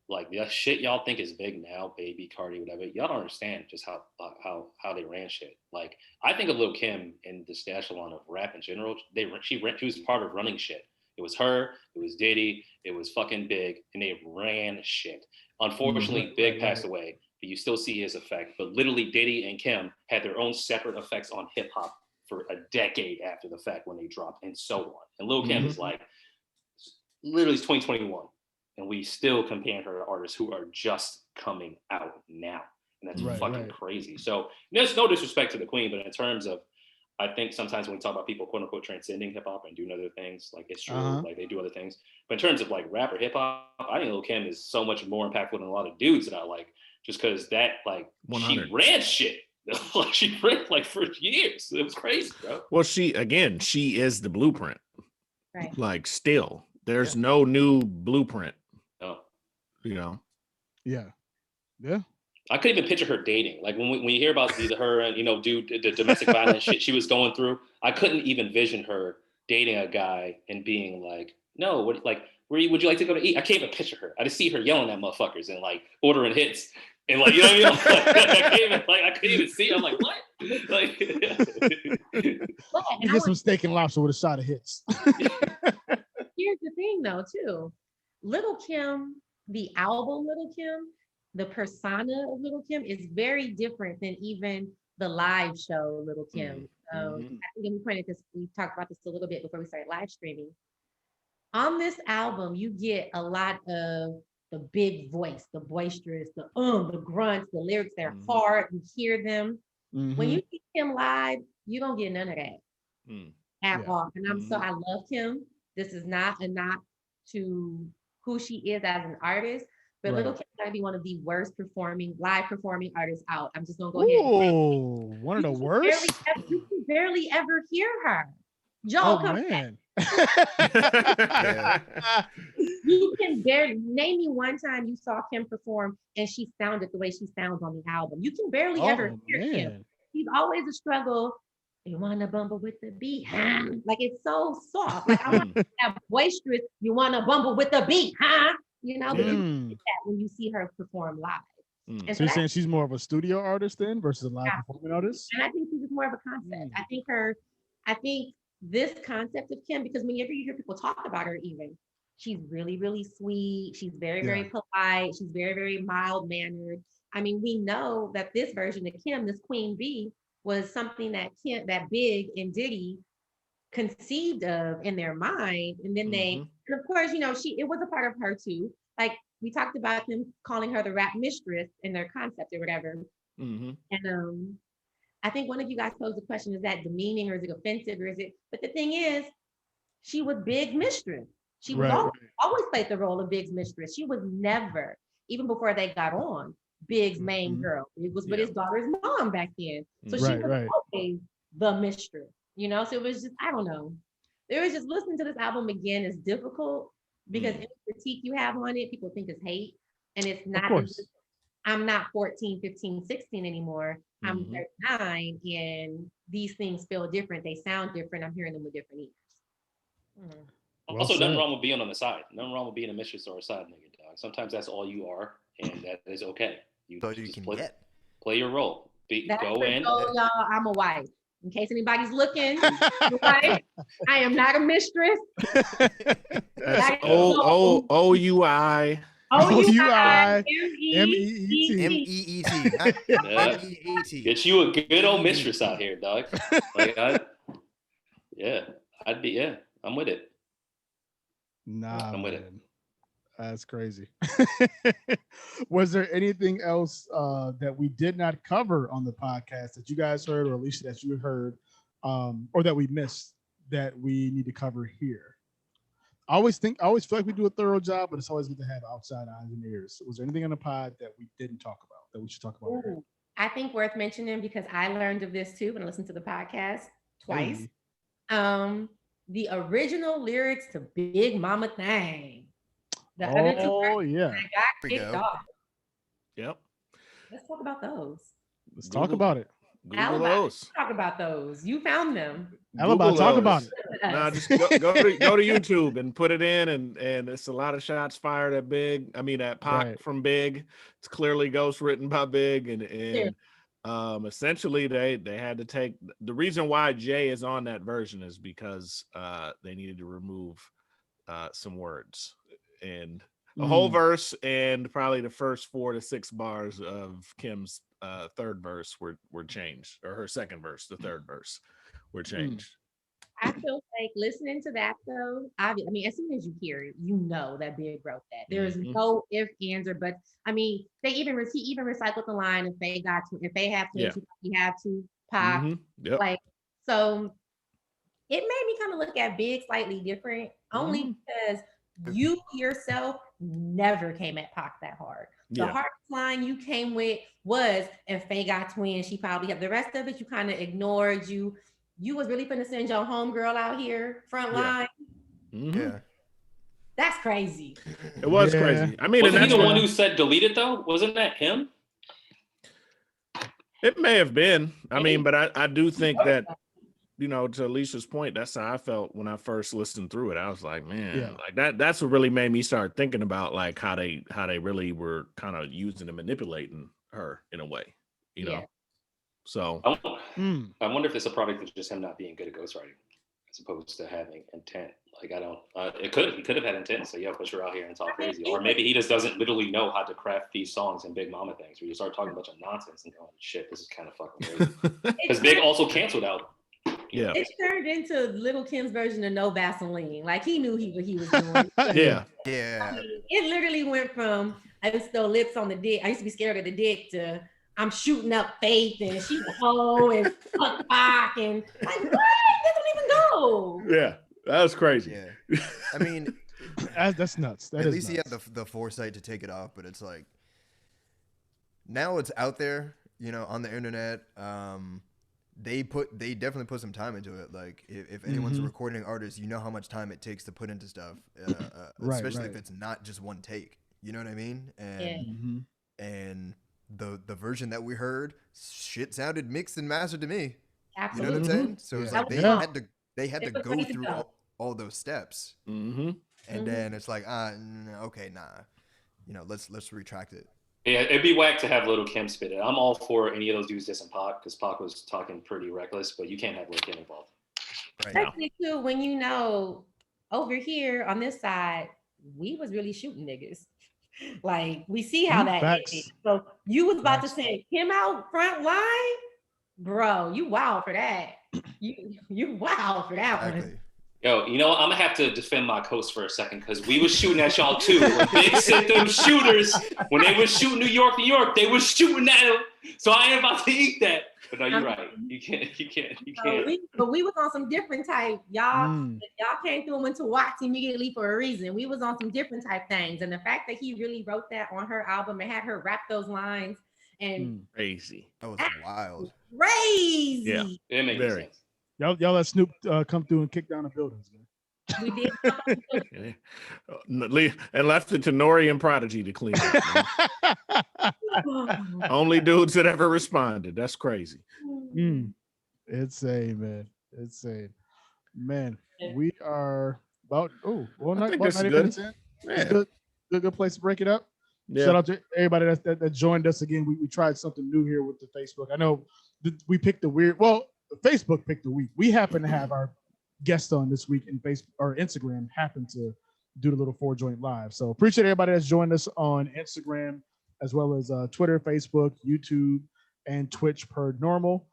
Speaker 3: like the shit y'all think is big now, Baby, Cardi, whatever. Y'all don't understand just how they ran shit. Like I think of Lil Kim in the echelon of rap in general. She was part of running shit. It was her, it was Diddy, it was fucking Big, and they ran shit. Unfortunately, Big passed away, but you still see his effect. But literally, Diddy and Kim had their own separate effects on hip hop for a decade after the fact when they dropped, and so on. And Lil Kim is like, literally, it's 2021, and we still compare her to artists who are just coming out now, and that's fucking crazy. So there's no disrespect to the Queen, but in terms of, I think sometimes when we talk about people quote unquote transcending hip hop and doing other things, like it's true, like they do other things. But in terms of like rap or hip hop, I think Lil Kim is so much more impactful than a lot of dudes that I like, just because that like 100. She ran shit. Like she ran like for years. It was crazy, bro.
Speaker 1: Well, she is the blueprint.
Speaker 4: Right.
Speaker 1: Like still, there's no new blueprint.
Speaker 3: No.
Speaker 1: You know.
Speaker 2: Yeah. Yeah.
Speaker 3: I couldn't even picture her dating. Like when you hear about her and, you know, the domestic violence shit she was going through, I couldn't even vision her dating a guy and being like, no, would you like to go to eat? I can't even picture her. I just see her yelling at motherfuckers and like ordering hits and like, you know what I mean? I couldn't even see her. I'm like, what? Like,
Speaker 2: you get some steak and lobster with a shot of hits.
Speaker 4: Here's the thing though, too. Little Kim, the album Little Kim, the persona of Little Kim is very different than even the live show Little Kim. I think we talked about this a little bit before we started live streaming. On this album, you get a lot of the big voice, the boisterous, the grunts, the lyrics that are hard. You hear them. When you see Kim live, you don't get none of that at all. And I love Kim. This is not a knock to who she is as an artist. But Little Kim's gotta be one of the worst live performing artists out. I'm just gonna go ahead.
Speaker 2: Oh, one of the worst.
Speaker 4: You can barely ever hear her. Joel, man. You can barely name me one time you saw Kim perform and she sounded the way she sounds on the album. You can barely ever hear Kim. She's always a struggle. You wanna bumble with the beat, huh? Like it's so soft. Like I want that boisterous. You wanna bumble with the beat, huh? You know, but you get that when you see her perform live.
Speaker 2: And so you're saying she's more of a studio artist then versus a live performing artist?
Speaker 4: And I think she's more of a concept. I think this concept of Kim, because whenever you hear people talk about her even, she's really, really sweet. She's very, very polite. She's very, very mild-mannered. I mean, we know that this version of Kim, this Queen Bee, was something that Big and Diddy conceived of in their mind, and then and of course, you know, it was a part of her too. Like we talked about them calling her the rap mistress in their concept or whatever. And I think one of you guys posed the question: is that demeaning or is it offensive or is it? But the thing is, she was Big mistress. She was always played the role of Big's mistress. She was never, even before they got on, Big's main girl. It was with his daughter's mom back then. So she was always the mistress, you know? So it was just, I don't know. There was just listening to this album again is difficult because any critique you have on it, people think it's hate. And it's not. I'm not 14, 15, 16 anymore. I'm 39 and these things feel different. They sound different. I'm hearing them with different ears.
Speaker 3: Also, nothing wrong with being on the side. Nothing wrong with being a mistress or a side nigga, dog. Sometimes that's all you are, and that is okay. You just play your role. Go in.
Speaker 4: Y'all, I'm a wife. In case anybody's looking, I am not a mistress.
Speaker 1: That's O-U-I.
Speaker 2: O-U-I.
Speaker 5: M-E-E-T. M-E-E-T.
Speaker 3: Get you a good old mistress out here, dog. Like, I'm with it.
Speaker 2: Nah,
Speaker 3: I'm with it.
Speaker 2: That's crazy. Was there anything else that we did not cover on the podcast that you guys heard, or Alicia that you heard, or that we missed that we need to cover here? I always feel like we do a thorough job, but it's always good to have outside eyes and ears. Was there anything on the pod that we didn't talk about that we should talk about?
Speaker 4: I think worth mentioning, because I learned of this too when I listened to the podcast twice. The original lyrics to Big Mama Thang. The other two got kicked off.
Speaker 1: Yep.
Speaker 4: Let's talk about those.
Speaker 2: Let's talk about it.
Speaker 4: Alibi, let's talk about those. You found them.
Speaker 2: Alibi, talk about it.
Speaker 1: Nah, just go to YouTube and put it in, and it's a lot of shots fired at Big. I mean, at Pac from Big. It's clearly ghost written by Big, and essentially they had to take the reason why Jay is on that version is because they needed to remove some words and a whole verse and probably the first 4 to 6 bars of Kim's third verse were changed, or her second verse, the third verse were changed.
Speaker 4: I feel like listening to that though, I mean, as soon as you hear it, you know that Big wrote that. There is no ifs, ands, or buts. I mean, he even recycled the line, if they have to, you have to pop. Like, so it made me kind of look at Big slightly different, only because you yourself never came at Pac that hard. The hardest line you came with was, if Faye got twins, she probably had the rest of it. You kind of ignored. You was really finna send your homegirl out here front line. That's crazy.
Speaker 1: It was crazy. I mean,
Speaker 3: wasn't he the one who said delete it though? Wasn't that him?
Speaker 1: It may have been. I mean, but I do think that, you know, to Alicia's point, that's how I felt when I first listened through it. I was like, man, like that's what really made me start thinking about like how they really were kind of using and manipulating her in a way, you know. So
Speaker 3: I wonder if it's a product of just him not being good at ghostwriting as opposed to having intent. Like he could have had intent, so push her out here and talk crazy. Or maybe he just doesn't literally know how to craft these songs and Big Mama things where you start talking a bunch of nonsense and going, shit, this is kind of fucking crazy. Because Big also canceled out.
Speaker 4: It turned into Little Kim's version of No Vaseline. Like he knew what he was doing.
Speaker 5: Yeah.
Speaker 4: I mean, it literally went from I was still lips on the dick. I used to be scared of the dick to I'm shooting up Faith and she's a hoe and fuck Pac and like what? That don't even go.
Speaker 1: Yeah, that was crazy.
Speaker 5: Yeah, I mean,
Speaker 2: that's nuts.
Speaker 5: At least he had the foresight to take it off, but it's like now it's out there, you know, on the internet. They definitely put some time into it. Like if anyone's a recording artist, you know how much time it takes to put into stuff, especially if it's not just one take. You know what I mean? And and the version that we heard, shit sounded mixed and mastered to me.
Speaker 4: Absolutely.
Speaker 5: You know what I'm saying? So it's like they had to go through all those steps, and then it's like okay, nah, you know, let's retract it.
Speaker 3: Yeah, it'd be whack to have Little Kim spit it. I'm all for any of those dudes dissing Pac because Pac was talking pretty reckless, but you can't have Little Kim involved.
Speaker 4: Especially too when you know over here on this side, we was really shooting niggas. Like we see how that is. So you was about to send him out front line, bro. You wild for that. You wild for that one.
Speaker 3: Yo, you know what? I'm gonna have to defend my coast for a second because we was shooting at y'all too. When Big sent them shooters, when they was shooting New York, they was shooting at them. So I ain't about to eat that. But no, you're right. You can't.
Speaker 4: But we was on some different type. Y'all came through and went to Watts immediately for a reason. We was on some different type things. And the fact that he really wrote that on her album and had her rap those lines and
Speaker 1: crazy.
Speaker 5: That was wild.
Speaker 4: Crazy.
Speaker 3: Yeah, it makes sense.
Speaker 2: Y'all let Snoop come through and kick down the buildings, man.
Speaker 4: We did.
Speaker 1: And left it to Nori and Prodigy to clean up. Only dudes that ever responded. That's crazy.
Speaker 2: Insane, man. Insane. Man, we are about
Speaker 1: I think that's
Speaker 2: 90
Speaker 1: good.
Speaker 2: minutes in.
Speaker 1: Yeah.
Speaker 2: Good place to break it up.
Speaker 1: Yeah.
Speaker 2: Shout out to everybody that joined us again. We tried something new here with the Facebook. I know we picked Facebook picked the week. We happen to have our guest on this week in Facebook or Instagram happened to do the little 4-joint live. So appreciate everybody that's joined us on Instagram as well as Twitter, Facebook, YouTube, and Twitch per normal.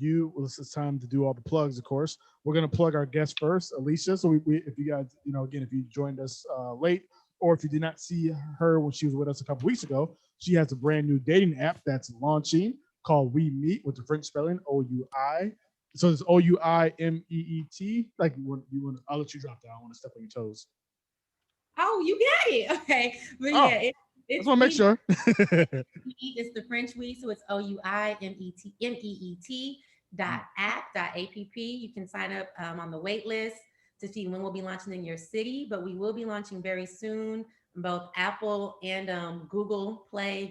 Speaker 2: It's time to do all the plugs, of course. We're going to plug our guest first, Alicia. So if you guys, again, if you joined us late or if you did not see her when she was with us a couple weeks ago, she has a brand new dating app that's launching called We Meet with the French spelling, OUI. So it's OUIMEET. Like I'll let you drop that. I want to step on your toes.
Speaker 4: Oh, you got it. Okay. But yeah,
Speaker 2: I just want to make sure.
Speaker 4: It's the French we, so it's OUIMEET.app.app. You can sign up on the wait list to see when we'll be launching in your city, but we will be launching very soon, both Apple and Google Pay,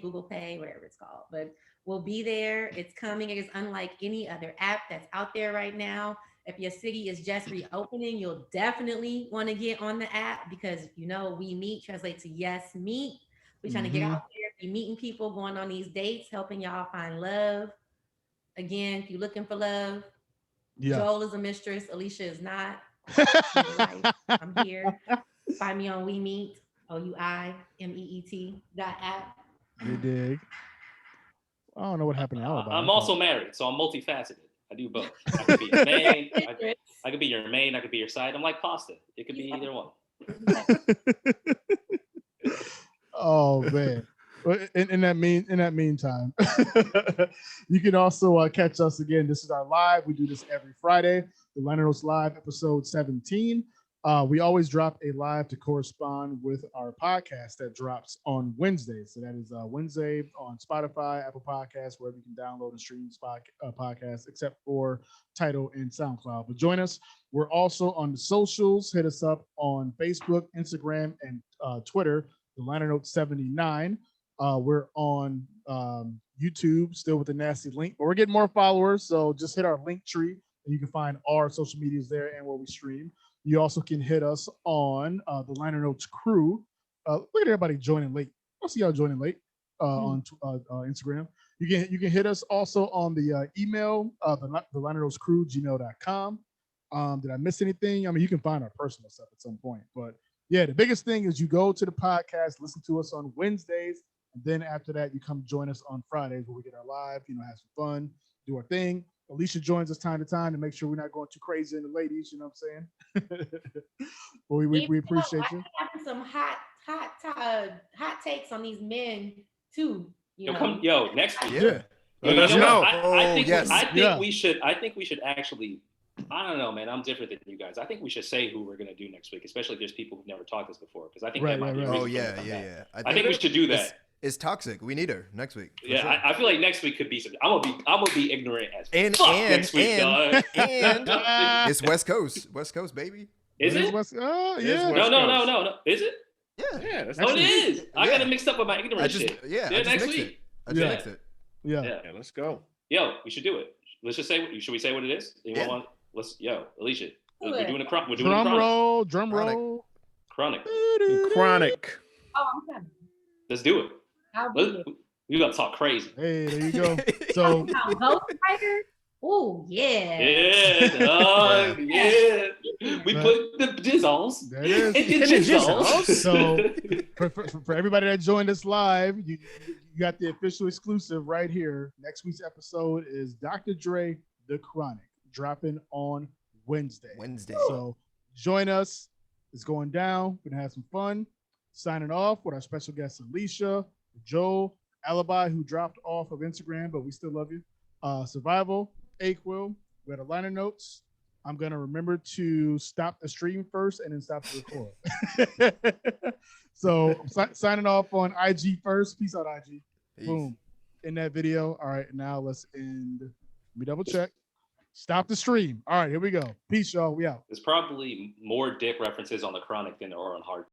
Speaker 4: whatever it's called. But we'll be there. It's coming. It is unlike any other app that's out there right now. If your city is just reopening, you'll definitely want to get on the app because We Meet translates to yes, meet. We're trying to get out there, be meeting people, going on these dates, helping y'all find love. Again, if you're looking for love, Joel is a mistress. Alicia is not. I'm here. Find me on We Meet, OUIMEET.app.
Speaker 2: You dig? I don't know what happened to Alibi.
Speaker 3: I'm also married, so I'm multifaceted. I do both. I could be your main. I could be your main. I could be your side. I'm like pasta. It could be either one.
Speaker 2: Oh man. In that meantime, you can also catch us again. This is our live. We do this every Friday. The Leonard's Live, episode 17. We always drop a live to correspond with our podcast that drops on Wednesday. So that is Wednesday on Spotify, Apple Podcasts, wherever you can download and stream podcasts, except for Tidal and SoundCloud. But join us. We're also on the socials. Hit us up on Facebook, Instagram, and Twitter. The Liner Note 79. We're on YouTube, still with the nasty link, but we're getting more followers. So just hit our link tree, and you can find our social medias there and where we stream. You also can hit us on the Liner Notes crew. Look at everybody joining late. I see y'all joining late on Instagram. You can hit us also on the email, the Liner Notes crew, gmail.com. Did I miss anything? I mean, you can find our personal stuff at some point, but yeah, the biggest thing is you go to the podcast, listen to us on Wednesdays, and then after that, you come join us on Fridays where we get our live, have some fun, do our thing. Alicia joins us time to time to make sure we're not going too crazy in the ladies, you know what I'm saying? But we appreciate you.
Speaker 4: Having some hot takes on these men too.
Speaker 3: Next week.
Speaker 2: Yeah.
Speaker 1: Let us know.
Speaker 3: I think we should actually. I don't know, man. I'm different than you guys. I think we should say who we're going to do next week, especially if there's people who've never talked to us before, because I think that might be.
Speaker 5: Oh yeah.
Speaker 3: I think we should do that.
Speaker 5: It's toxic. We need her next week.
Speaker 3: Yeah, sure. I feel like next week could be something. I'm gonna be ignorant as fuck next week, dog.
Speaker 5: And it's West Coast, baby.
Speaker 3: Is it?
Speaker 2: Yeah.
Speaker 3: No. Is it?
Speaker 5: Yeah.
Speaker 3: It is. I got it mixed up with my ignorant shit.
Speaker 5: Yeah.
Speaker 3: Next week.
Speaker 5: I just mixed it.
Speaker 2: Yeah.
Speaker 1: Let's go.
Speaker 3: Yo, we should do it. Let's just say. Should we say what it is? Alicia. We're doing a chronic.
Speaker 2: Drum roll.
Speaker 3: Chronic.
Speaker 1: Chronic.
Speaker 4: Oh, I'm coming.
Speaker 3: Let's do it. We got to talk crazy.
Speaker 2: Hey, there you go. So,
Speaker 4: Ghostwriter. Oh yeah.
Speaker 3: Yeah. Yeah. We put the dizzles.
Speaker 2: There it
Speaker 3: in
Speaker 2: is.
Speaker 3: the jizzles.
Speaker 2: So, for everybody that joined us live, you got the official exclusive right here. Next week's episode is Dr. Dre, The Chronic, dropping on Wednesday. So, join us. It's going down. We're going to have some fun. Signing off with our special guest, Alicia, Joel, Alibi, who dropped off of Instagram, but we still love you. Survival, A-Quil. We had a liner notes. I'm gonna remember to stop the stream first and then stop the record. So I'm signing off on IG first. Peace out, IG.
Speaker 5: Peace.
Speaker 2: Boom. In that video. All right, now let's end. Let me double check. Stop the stream. All right, here we go. Peace, y'all. We out.
Speaker 3: There's probably more dick references on the Chronic than there are on Hard.